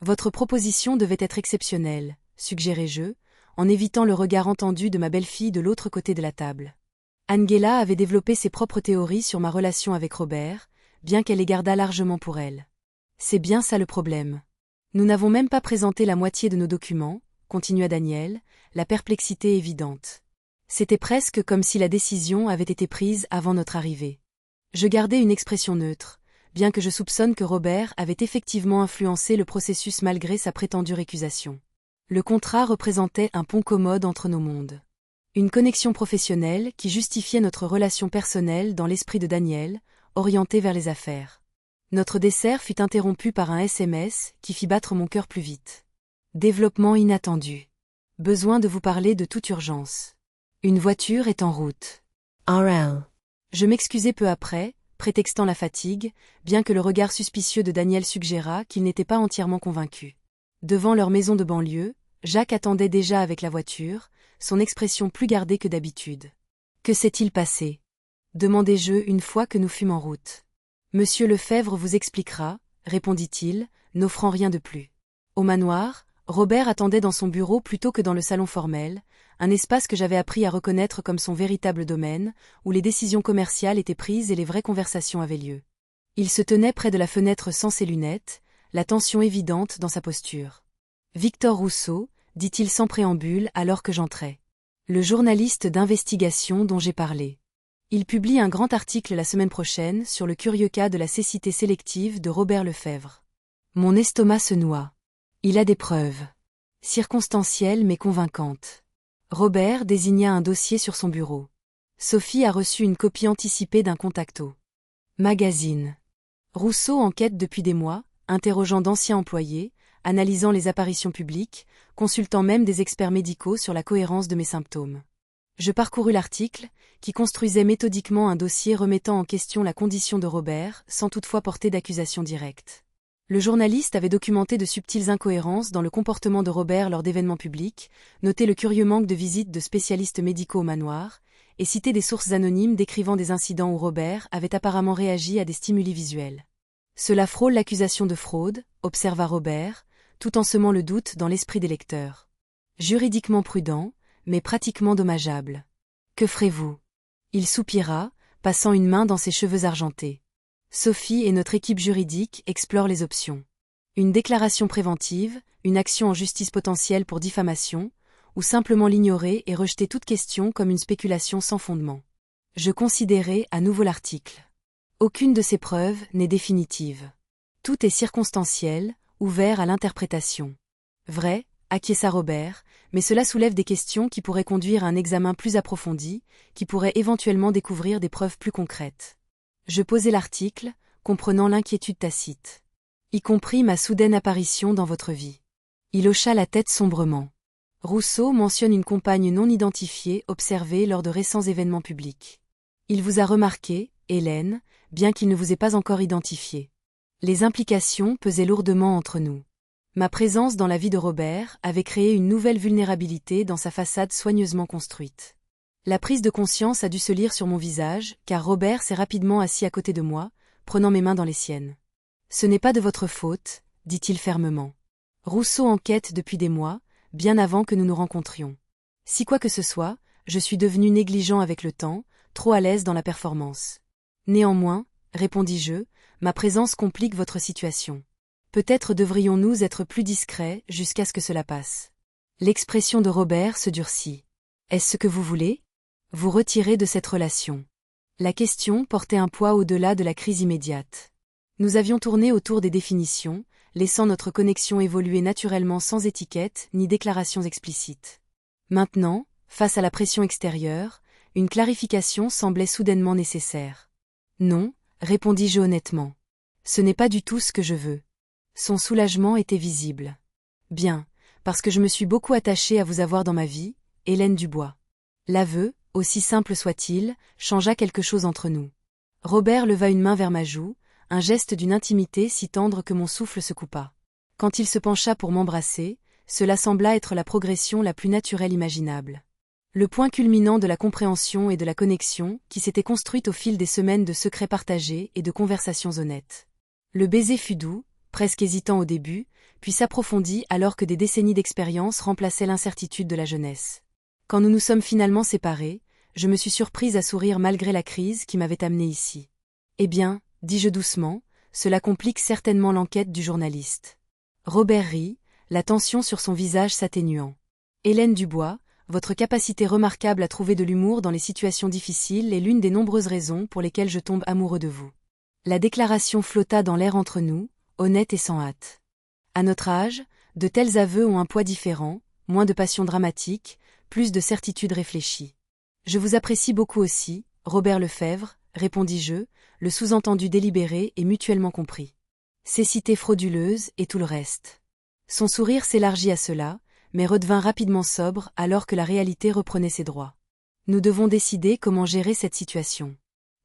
S1: Votre proposition devait être exceptionnelle, suggérai-je, en évitant le regard entendu de ma belle-fille de l'autre côté de la table. Angela avait développé ses propres théories sur ma relation avec Robert, bien qu'elle les gardât largement pour elle. C'est bien ça le problème. Nous n'avons même pas présenté la moitié de nos documents, continua Daniel, la perplexité évidente. C'était presque comme si la décision avait été prise avant notre arrivée. Je gardai une expression neutre, bien que je soupçonne que Robert avait effectivement influencé le processus malgré sa prétendue récusation. Le contrat représentait un pont commode entre nos mondes. Une connexion professionnelle qui justifiait notre relation personnelle dans l'esprit de Daniel, orientée vers les affaires. Notre dessert fut interrompu par un SMS qui fit battre mon cœur plus vite. Développement inattendu. Besoin de vous parler de toute urgence. Une voiture est en route. RL. Je m'excusai peu après, prétextant la fatigue, bien que le regard suspicieux de Daniel suggéra qu'il n'était pas entièrement convaincu. Devant leur maison de banlieue, Jacques attendait déjà avec la voiture, son expression plus gardée que d'habitude. « Que s'est-il passé » demandai-je une fois que nous fûmes en route. « Monsieur Lefebvre vous expliquera » répondit-il, n'offrant rien de plus. Au manoir, Robert attendait dans son bureau plutôt que dans le salon formel, un espace que j'avais appris à reconnaître comme son véritable domaine, où les décisions commerciales étaient prises et les vraies conversations avaient lieu. Il se tenait près de la fenêtre sans ses lunettes, la tension évidente dans sa posture. « Victor Rousseau » dit-il sans préambule alors que j'entrais. « Le journaliste d'investigation dont j'ai parlé. Il publie un grand article la semaine prochaine sur le curieux cas de la cécité sélective de Robert Lefebvre. » Mon estomac se noie. Il a des preuves. Circonstancielles mais convaincantes. Robert désigna un dossier sur son bureau. Sophie a reçu une copie anticipée d'un contacto. Magazine. Rousseau enquête depuis des mois, interrogeant d'anciens employés, analysant les apparitions publiques, consultant même des experts médicaux sur la cohérence de mes symptômes. Je parcourus l'article, qui construisait méthodiquement un dossier remettant en question la condition de Robert, sans toutefois porter d'accusation directe. Le journaliste avait documenté de subtiles incohérences dans le comportement de Robert lors d'événements publics, noté le curieux manque de visites de spécialistes médicaux au manoir, et cité des sources anonymes décrivant des incidents où Robert avait apparemment réagi à des stimuli visuels. Cela frôle l'accusation de fraude, observa Robert, tout en semant le doute dans l'esprit des lecteurs. Juridiquement prudent, mais pratiquement dommageable. Que ferez-vous ? Il soupira, passant une main dans ses cheveux argentés. Sophie et notre équipe juridique explorent les options. Une déclaration préventive, une action en justice potentielle pour diffamation, ou simplement l'ignorer et rejeter toute question comme une spéculation sans fondement. Je considérai à nouveau l'article. Aucune de ces preuves n'est définitive. Tout est circonstanciel, ouvert à l'interprétation. Vrai, acquiesça Robert, mais cela soulève des questions qui pourraient conduire à un examen plus approfondi, qui pourrait éventuellement découvrir des preuves plus concrètes. Je posai l'article, comprenant l'inquiétude tacite. Y compris ma soudaine apparition dans votre vie. Il hocha la tête sombrement. Rousseau mentionne une compagne non identifiée observée lors de récents événements publics. Il vous a remarqué, Hélène, bien qu'il ne vous ait pas encore identifié. Les implications pesaient lourdement entre nous. Ma présence dans la vie de Robert avait créé une nouvelle vulnérabilité dans sa façade soigneusement construite. La prise de conscience a dû se lire sur mon visage, car Robert s'est rapidement assis à côté de moi, prenant mes mains dans les siennes. « Ce n'est pas de votre faute, » dit-il fermement. Rousseau enquête depuis des mois, bien avant que nous nous rencontrions. Si quoi que ce soit, je suis devenu négligent avec le temps, trop à l'aise dans la performance. Néanmoins, répondis-je, ma présence complique votre situation. Peut-être devrions-nous être plus discrets jusqu'à ce que cela passe. L'expression de Robert se durcit. Est-ce ce que vous voulez? Vous retirer de cette relation. La question portait un poids au-delà de la crise immédiate. Nous avions tourné autour des définitions, laissant notre connexion évoluer naturellement sans étiquette ni déclarations explicites. Maintenant, face à la pression extérieure, une clarification semblait soudainement nécessaire. Non, répondis-je honnêtement. Ce n'est pas du tout ce que je veux. Son soulagement était visible. Bien, parce que je me suis beaucoup attachée à vous avoir dans ma vie, Hélène Dubois. L'aveu, aussi simple soit-il, changea quelque chose entre nous. Robert leva une main vers ma joue, un geste d'une intimité si tendre que mon souffle se coupa. Quand il se pencha pour m'embrasser, cela sembla être la progression la plus naturelle imaginable. Le point culminant de la compréhension et de la connexion qui s'était construite au fil des semaines de secrets partagés et de conversations honnêtes. Le baiser fut doux, presque hésitant au début, puis s'approfondit alors que des décennies d'expérience remplaçaient l'incertitude de la jeunesse. Quand nous nous sommes finalement séparés, je me suis surprise à sourire malgré la crise qui m'avait amenée ici. Eh bien, dis-je doucement, cela complique certainement l'enquête du journaliste. Robert rit, la tension sur son visage s'atténuant. Hélène Dubois, votre capacité remarquable à trouver de l'humour dans les situations difficiles est l'une des nombreuses raisons pour lesquelles je tombe amoureux de vous. La déclaration flotta dans l'air entre nous, honnête et sans hâte. À notre âge, de tels aveux ont un poids différent, moins de passion dramatique, plus de certitude réfléchie. Je vous apprécie beaucoup aussi, Robert Lefebvre, répondis-je, le sous-entendu délibéré et mutuellement compris. Cécité frauduleuse et tout le reste. Son sourire s'élargit à cela, mais redevint rapidement sobre alors que la réalité reprenait ses droits. Nous devons décider comment gérer cette situation.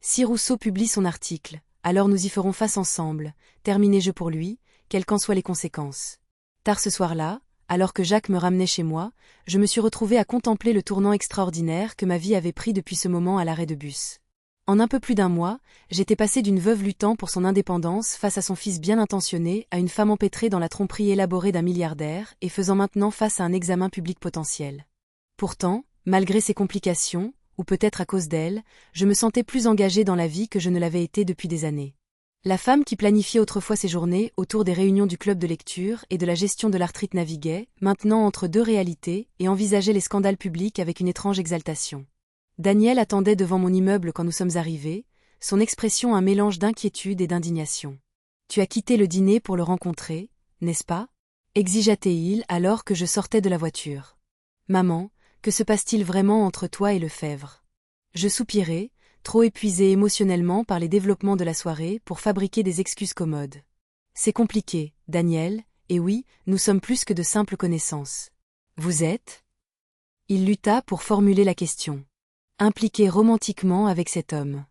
S1: Si Rousseau publie son article, alors nous y ferons face ensemble, terminai-je pour lui, quelles qu'en soient les conséquences. Tard ce soir-là, alors que Jacques me ramenait chez moi, je me suis retrouvée à contempler le tournant extraordinaire que ma vie avait pris depuis ce moment à l'arrêt de bus. En un peu plus d'un mois, j'étais passée d'une veuve luttant pour son indépendance face à son fils bien intentionné à une femme empêtrée dans la tromperie élaborée d'un milliardaire et faisant maintenant face à un examen public potentiel. Pourtant, malgré ces complications, ou peut-être à cause d'elles, je me sentais plus engagée dans la vie que je ne l'avais été depuis des années. La femme qui planifiait autrefois ses journées autour des réunions du club de lecture et de la gestion de l'arthrite naviguait, maintenant entre deux réalités, et envisageait les scandales publics avec une étrange exaltation. Daniel attendait devant mon immeuble quand nous sommes arrivés, son expression un mélange d'inquiétude et d'indignation. « Tu as quitté le dîner pour le rencontrer, n'est-ce pas » exigea-t-il alors que je sortais de la voiture. « Maman, que se passe-t-il vraiment entre toi et Lefebvre » Je soupirai, trop épuisé émotionnellement par les développements de la soirée pour fabriquer des excuses commodes. « C'est compliqué, Daniel, et oui, nous sommes plus que de simples connaissances. Vous êtes » Il lutta pour formuler la question. Impliqué romantiquement avec cet homme.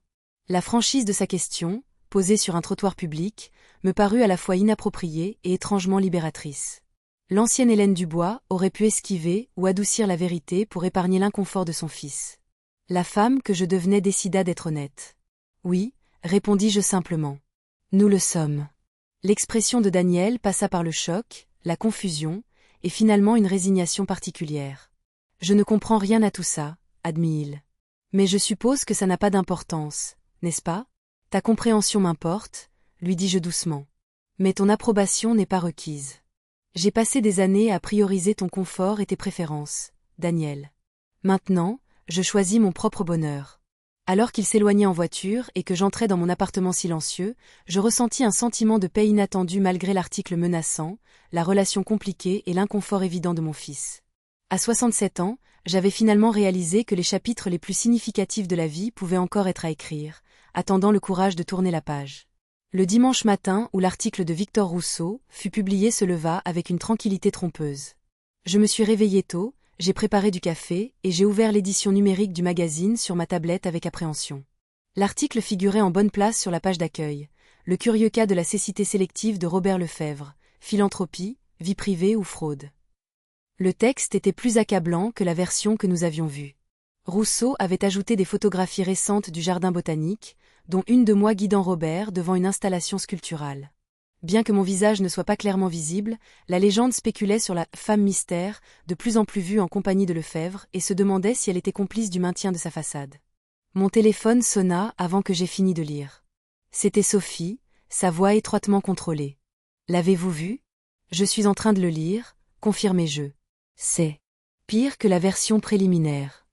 S1: La franchise de sa question, posée sur un trottoir public, me parut à la fois inappropriée et étrangement libératrice. L'ancienne Hélène Dubois aurait pu esquiver ou adoucir la vérité pour épargner l'inconfort de son fils. La femme que je devenais décida d'être honnête. Oui, répondis-je simplement. Nous le sommes. L'expression de Daniel passa par le choc, la confusion, et finalement une résignation particulière. Je ne comprends rien à tout ça, admit-il. Mais je suppose que ça n'a pas d'importance, n'est-ce pas? Ta compréhension m'importe, lui dis-je doucement. Mais ton approbation n'est pas requise. J'ai passé des années à prioriser ton confort et tes préférences, Daniel. Maintenant, je choisis mon propre bonheur. Alors qu'il s'éloignait en voiture et que j'entrais dans mon appartement silencieux, je ressentis un sentiment de paix inattendu malgré l'article menaçant, la relation compliquée et l'inconfort évident de mon fils. À 67 ans, j'avais finalement réalisé que les chapitres les plus significatifs de la vie pouvaient encore être à écrire, attendant le courage de tourner la page. Le dimanche matin où l'article de Victor Rousseau fut publié se leva avec une tranquillité trompeuse. Je me suis réveillée tôt, j'ai préparé du café et j'ai ouvert l'édition numérique du magazine sur ma tablette avec appréhension. L'article figurait en bonne place sur la page d'accueil, le curieux cas de la cécité sélective de Robert Lefebvre, philanthropie, vie privée ou fraude. Le texte était plus accablant que la version que nous avions vue. Rousseau avait ajouté des photographies récentes du jardin botanique, dont une de moi guidant Robert devant une installation sculpturale. Bien que mon visage ne soit pas clairement visible, la légende spéculait sur la « femme mystère », de plus en plus vue en compagnie de Lefebvre, et se demandait si elle était complice du maintien de sa façade. Mon téléphone sonna avant que j'aie fini de lire. C'était Sophie, sa voix étroitement contrôlée. « L'avez-vous vu ? Je suis en train de le lire, confirmai-je. C'est pire que la version préliminaire.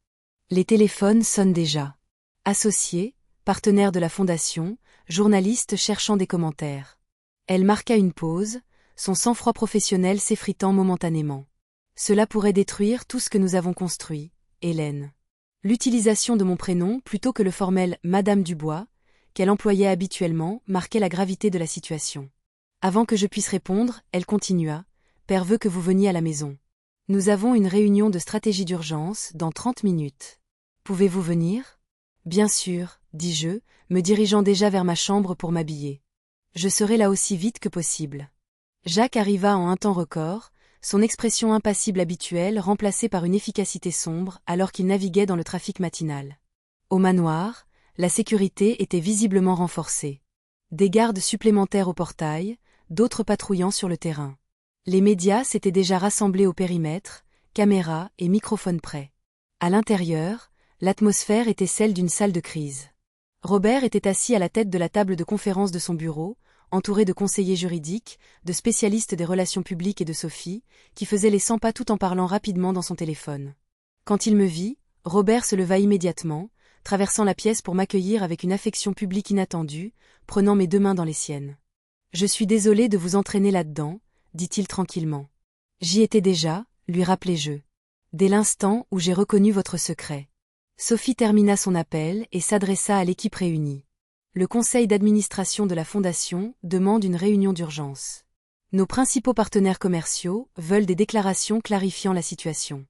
S1: Les téléphones sonnent déjà. Associée, partenaire de la fondation, journaliste cherchant des commentaires. Elle marqua une pause, son sang-froid professionnel s'effritant momentanément. Cela pourrait détruire tout ce que nous avons construit, Hélène. L'utilisation de mon prénom plutôt que le formel Madame Dubois, qu'elle employait habituellement, marquait la gravité de la situation. Avant que je puisse répondre, elle continua. Père veut que vous veniez à la maison. Nous avons une réunion de stratégie d'urgence dans 30 minutes. Pouvez-vous venir? Bien sûr, dis-je, me dirigeant déjà vers ma chambre pour m'habiller. Je serai là aussi vite que possible. Jacques arriva en un temps record, son expression impassible habituelle remplacée par une efficacité sombre alors qu'il naviguait dans le trafic matinal. Au manoir, la sécurité était visiblement renforcée. Des gardes supplémentaires au portail, d'autres patrouillant sur le terrain. Les médias s'étaient déjà rassemblés au périmètre, caméras et microphones prêts. À l'intérieur, l'atmosphère était celle d'une salle de crise. Robert était assis à la tête de la table de conférence de son bureau, entouré de conseillers juridiques, de spécialistes des relations publiques et de Sophie, qui faisait les 100 pas tout en parlant rapidement dans son téléphone. Quand il me vit, Robert se leva immédiatement, traversant la pièce pour m'accueillir avec une affection publique inattendue, prenant mes 2 mains dans les siennes. « Je suis désolé de vous entraîner là-dedans », dit-il tranquillement. « J'y étais déjà, lui rappelai-je. Dès l'instant où j'ai reconnu votre secret. » Sophie termina son appel et s'adressa à l'équipe réunie. Le conseil d'administration de la Fondation demande une réunion d'urgence. Nos principaux partenaires commerciaux veulent des déclarations clarifiant la situation.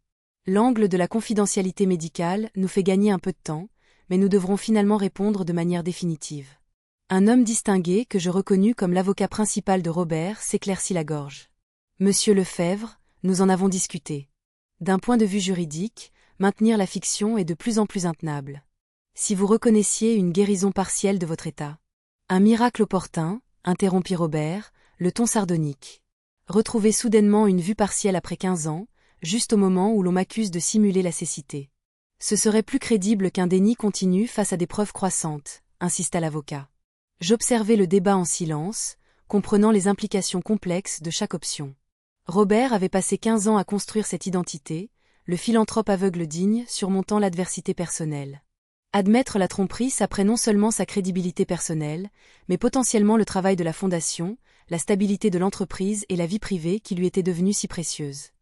S1: L'angle de la confidentialité médicale nous fait gagner un peu de temps, mais nous devrons finalement répondre de manière définitive. Un homme distingué que je reconnus comme l'avocat principal de Robert s'éclaircit la gorge. Monsieur Lefebvre, nous en avons discuté. D'un point de vue juridique, maintenir la fiction est de plus en plus intenable. Si vous reconnaissiez une guérison partielle de votre état. Un miracle opportun, interrompit Robert, le ton sardonique. Retrouver soudainement une vue partielle après 15 ans, juste au moment où l'on m'accuse de simuler la cécité. Ce serait plus crédible qu'un déni continu face à des preuves croissantes, insista l'avocat. J'observai le débat en silence, comprenant les implications complexes de chaque option. Robert avait passé 15 ans à construire cette identité, le philanthrope aveugle digne surmontant l'adversité personnelle. Admettre la tromperie s'apprête non seulement sa crédibilité personnelle, mais potentiellement le travail de la fondation, la stabilité de l'entreprise et la vie privée qui lui étaient devenues si précieuses.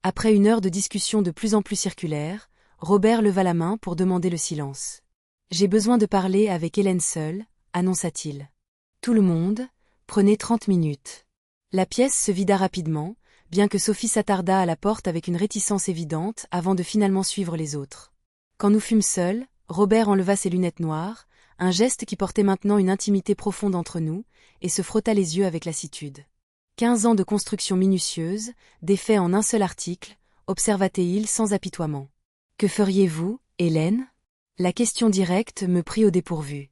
S1: Après une heure de discussion de plus en plus circulaire, Robert leva la main pour demander le silence. « J'ai besoin de parler avec Hélène seule », annonça-t-il. Tout le monde, prenez 30 minutes. La pièce se vida rapidement, bien que Sophie s'attardât à la porte avec une réticence évidente avant de finalement suivre les autres. Quand nous fûmes seuls, Robert enleva ses lunettes noires, un geste qui portait maintenant une intimité profonde entre nous, et se frotta les yeux avec lassitude. 15 ans de construction minutieuse, défaits en un seul article, observa-t-il sans apitoiement. Que feriez-vous, Hélène? La question directe me prit au dépourvu.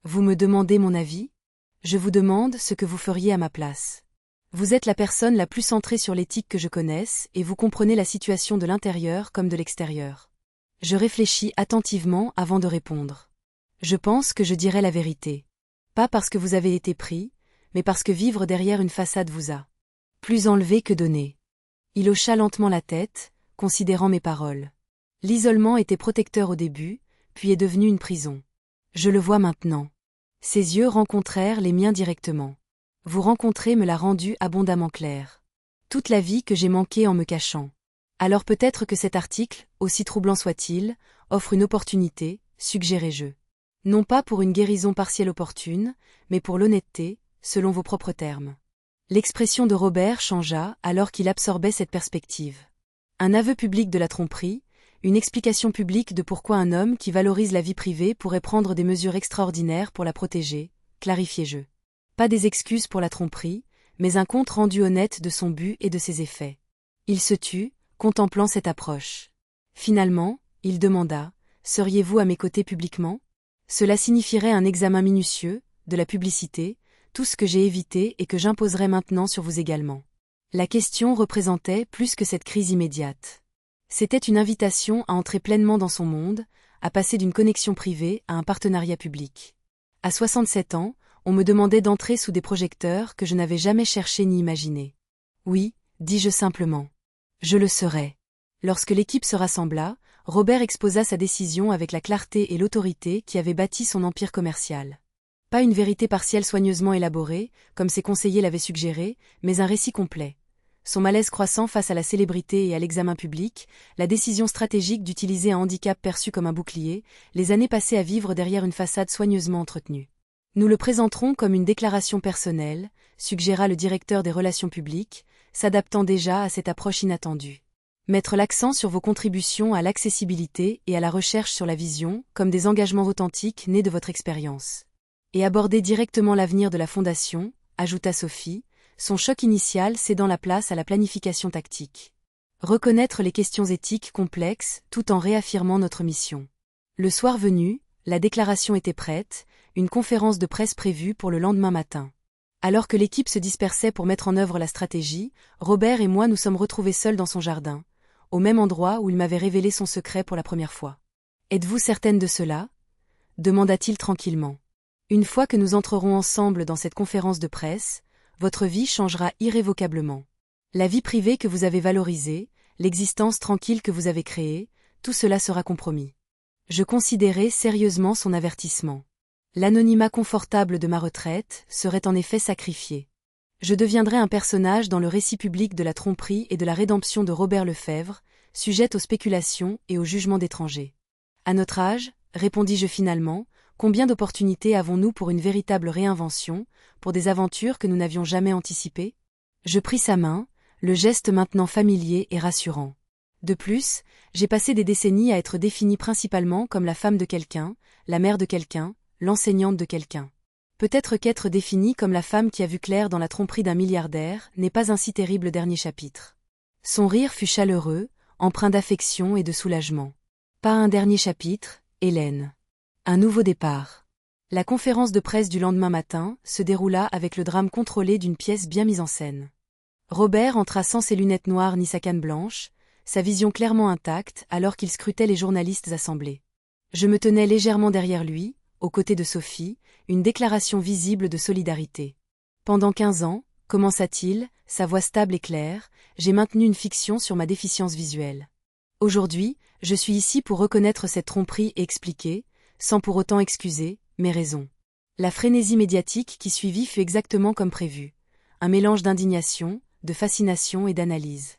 S1: Vous me demandez mon avis? Je vous demande ce que vous feriez à ma place. Vous êtes la personne la plus centrée sur l'éthique que je connaisse et vous comprenez la situation de l'intérieur comme de l'extérieur. Je réfléchis attentivement avant de répondre. Je pense que je dirai la vérité. Pas parce que vous avez été pris, mais parce que vivre derrière une façade vous a plus enlevé que donné. Il hocha lentement la tête, considérant mes paroles. L'isolement était protecteur au début, puis est devenu une prison. Je le vois maintenant. Ses yeux rencontrèrent les miens directement. Vous rencontrer me l'a rendu abondamment clair. Toute la vie que j'ai manquée en me cachant. Alors peut-être que cet article, aussi troublant soit-il, offre une opportunité, suggérai-je. Non pas pour une guérison partielle opportune, mais pour l'honnêteté, selon vos propres termes. L'expression de Robert changea alors qu'il absorbait cette perspective. Un aveu public de la tromperie, une explication publique de pourquoi un homme qui valorise la vie privée pourrait prendre des mesures extraordinaires pour la protéger, clarifiai-je. Pas des excuses pour la tromperie, mais un compte rendu honnête de son but et de ses effets. Il se tut, contemplant cette approche. Finalement, il demanda, « Seriez-vous à mes côtés publiquement ?» Cela signifierait un examen minutieux, de la publicité, tout ce que j'ai évité et que j'imposerai maintenant sur vous également. La question représentait plus que cette crise immédiate. C'était une invitation à entrer pleinement dans son monde, à passer d'une connexion privée à un partenariat public. À 67 ans, on me demandait d'entrer sous des projecteurs que je n'avais jamais cherché ni imaginé. Oui, dis-je simplement. Je le serai. Lorsque l'équipe se rassembla, Robert exposa sa décision avec la clarté et l'autorité qui avaient bâti son empire commercial. Pas une vérité partielle soigneusement élaborée, comme ses conseillers l'avaient suggéré, mais un récit complet. Son malaise croissant face à la célébrité et à l'examen public, la décision stratégique d'utiliser un handicap perçu comme un bouclier, les années passées à vivre derrière une façade soigneusement entretenue. Nous le présenterons comme une déclaration personnelle, suggéra le directeur des relations publiques, s'adaptant déjà à cette approche inattendue. Mettre l'accent sur vos contributions à l'accessibilité et à la recherche sur la vision, comme des engagements authentiques nés de votre expérience. Et aborder directement l'avenir de la Fondation, ajouta Sophie, son choc initial cédant la place à la planification tactique. Reconnaître les questions éthiques complexes tout en réaffirmant notre mission. Le soir venu, la déclaration était prête, une conférence de presse prévue pour le lendemain matin. Alors que l'équipe se dispersait pour mettre en œuvre la stratégie, Robert et moi nous sommes retrouvés seuls dans son jardin, au même endroit où il m'avait révélé son secret pour la première fois. « Êtes-vous certaine de cela » demanda-t-il tranquillement. « Une fois que nous entrerons ensemble dans cette conférence de presse, votre vie changera irrévocablement. La vie privée que vous avez valorisée, l'existence tranquille que vous avez créée, tout cela sera compromis. » Je considérais sérieusement son avertissement. L'anonymat confortable de ma retraite serait en effet sacrifié. Je deviendrais un personnage dans le récit public de la tromperie et de la rédemption de Robert Lefebvre, sujette aux spéculations et aux jugements d'étrangers. À notre âge, répondis-je finalement, combien d'opportunités avons-nous pour une véritable réinvention, pour des aventures que nous n'avions jamais anticipées ? Je pris sa main, le geste maintenant familier et rassurant. De plus, j'ai passé des décennies à être définie principalement comme la femme de quelqu'un, la mère de quelqu'un, l'enseignante de quelqu'un. Peut-être qu'être définie comme la femme qui a vu clair dans la tromperie d'un milliardaire n'est pas un si terrible dernier chapitre. Son rire fut chaleureux, empreint d'affection et de soulagement. Pas un dernier chapitre, Hélène. Un nouveau départ. La conférence de presse du lendemain matin se déroula avec le drame contrôlé d'une pièce bien mise en scène. Robert entra sans ses lunettes noires ni sa canne blanche, sa vision clairement intacte alors qu'il scrutait les journalistes assemblés. Je me tenais légèrement derrière lui, aux côtés de Sophie, une déclaration visible de solidarité. Pendant 15 ans, commença-t-il, sa voix stable et claire, j'ai maintenu une fiction sur ma déficience visuelle. Aujourd'hui, je suis ici pour reconnaître cette tromperie et expliquer, sans pour autant excuser, mes raisons. La frénésie médiatique qui suivit fut exactement comme prévu. Un mélange d'indignation, de fascination et d'analyse.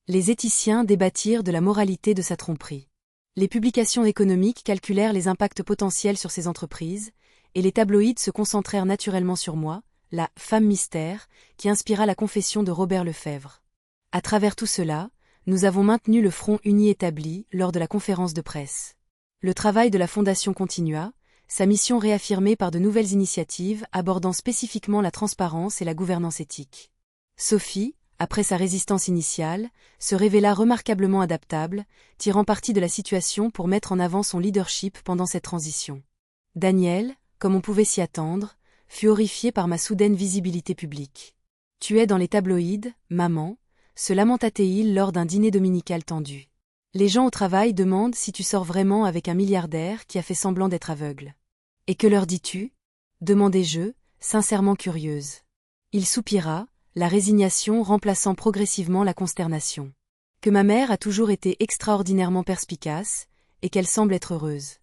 S1: Les éthiciens débattirent de la moralité de sa tromperie. Les publications économiques calculèrent les impacts potentiels sur ces entreprises, et les tabloïds se concentrèrent naturellement sur moi, la « femme mystère » qui inspira la confession de Robert Lefebvre. À travers tout cela, nous avons maintenu le front uni établi lors de la conférence de presse. Le travail de la Fondation continua, sa mission réaffirmée par de nouvelles initiatives abordant spécifiquement la transparence et la gouvernance éthique. Sophie, après sa résistance initiale, se révéla remarquablement adaptable, tirant parti de la situation pour mettre en avant son leadership pendant cette transition. Daniel, comme on pouvait s'y attendre, fut horrifié par ma soudaine visibilité publique. « Tu es dans les tabloïds, maman », se lamenta-t-il lors d'un dîner dominical tendu. « Les gens au travail demandent si tu sors vraiment avec un milliardaire qui a fait semblant d'être aveugle. »« Et que leur dis-tu » demandai-je, sincèrement curieuse. Il soupira, la résignation remplaçant progressivement la consternation. Que ma mère a toujours été extraordinairement perspicace, et qu'elle semble être heureuse.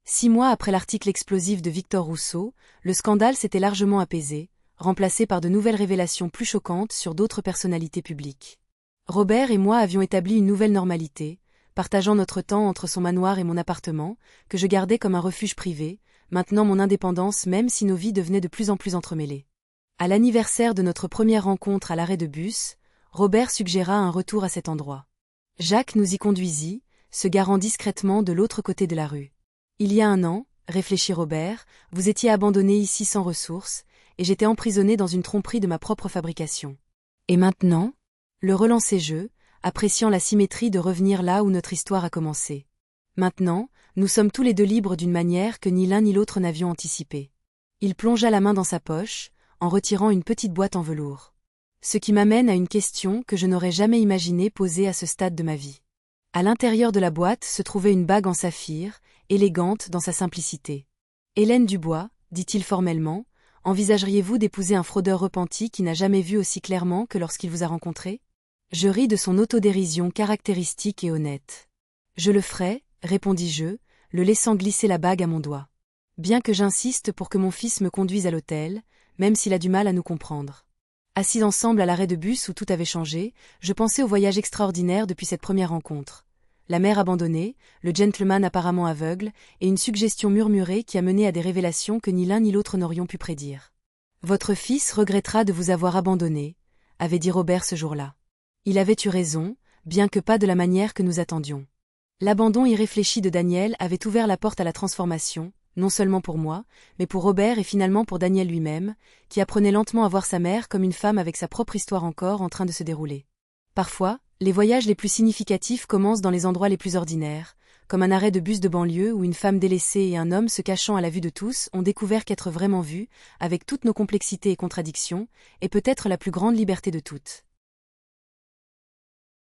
S1: 6 mois après l'article explosif de Victor Rousseau, le scandale s'était largement apaisé, remplacé par de nouvelles révélations plus choquantes sur d'autres personnalités publiques. Robert et moi avions établi une nouvelle normalité, partageant notre temps entre son manoir et mon appartement, que je gardais comme un refuge privé, maintenant mon indépendance même si nos vies devenaient de plus en plus entremêlées. À l'anniversaire de notre première rencontre à l'arrêt de bus, Robert suggéra un retour à cet endroit. Jacques nous y conduisit, se garant discrètement de l'autre côté de la rue. Il y a 1 an, réfléchit Robert, vous étiez abandonné ici sans ressources, et j'étais emprisonné dans une tromperie de ma propre fabrication. Et maintenant ? Le relançai-je, appréciant la symétrie de revenir là où notre histoire a commencé. Maintenant, nous sommes tous les deux libres d'une manière que ni l'un ni l'autre n'avions anticipée. Il plongea la main dans sa poche, en retirant une petite boîte en velours. Ce qui m'amène à une question que je n'aurais jamais imaginé poser à ce stade de ma vie. À l'intérieur de la boîte se trouvait une bague en saphir, élégante dans sa simplicité. « Hélène Dubois, dit-il formellement, envisageriez-vous d'épouser un fraudeur repenti qui n'a jamais vu aussi clairement que lorsqu'il vous a rencontré ? Je ris de son autodérision caractéristique et honnête. Je le ferai, répondis-je, le laissant glisser la bague à mon doigt. Bien que j'insiste pour que mon fils me conduise à l'hôtel, même s'il a du mal à nous comprendre. Assis ensemble à l'arrêt de bus où tout avait changé, je pensais au voyage extraordinaire depuis cette première rencontre. La mère abandonnée, le gentleman apparemment aveugle, et une suggestion murmurée qui a mené à des révélations que ni l'un ni l'autre n'aurions pu prédire. Votre fils regrettera de vous avoir abandonné, avait dit Robert ce jour-là. Il avait eu raison, bien que pas de la manière que nous attendions. L'abandon irréfléchi de Daniel avait ouvert la porte à la transformation, non seulement pour moi, mais pour Robert et finalement pour Daniel lui-même, qui apprenait lentement à voir sa mère comme une femme avec sa propre histoire encore en train de se dérouler. Parfois, les voyages les plus significatifs commencent dans les endroits les plus ordinaires, comme un arrêt de bus de banlieue où une femme délaissée et un homme se cachant à la vue de tous ont découvert qu'être vraiment vus, avec toutes nos complexités et contradictions, est peut-être la plus grande liberté de toutes.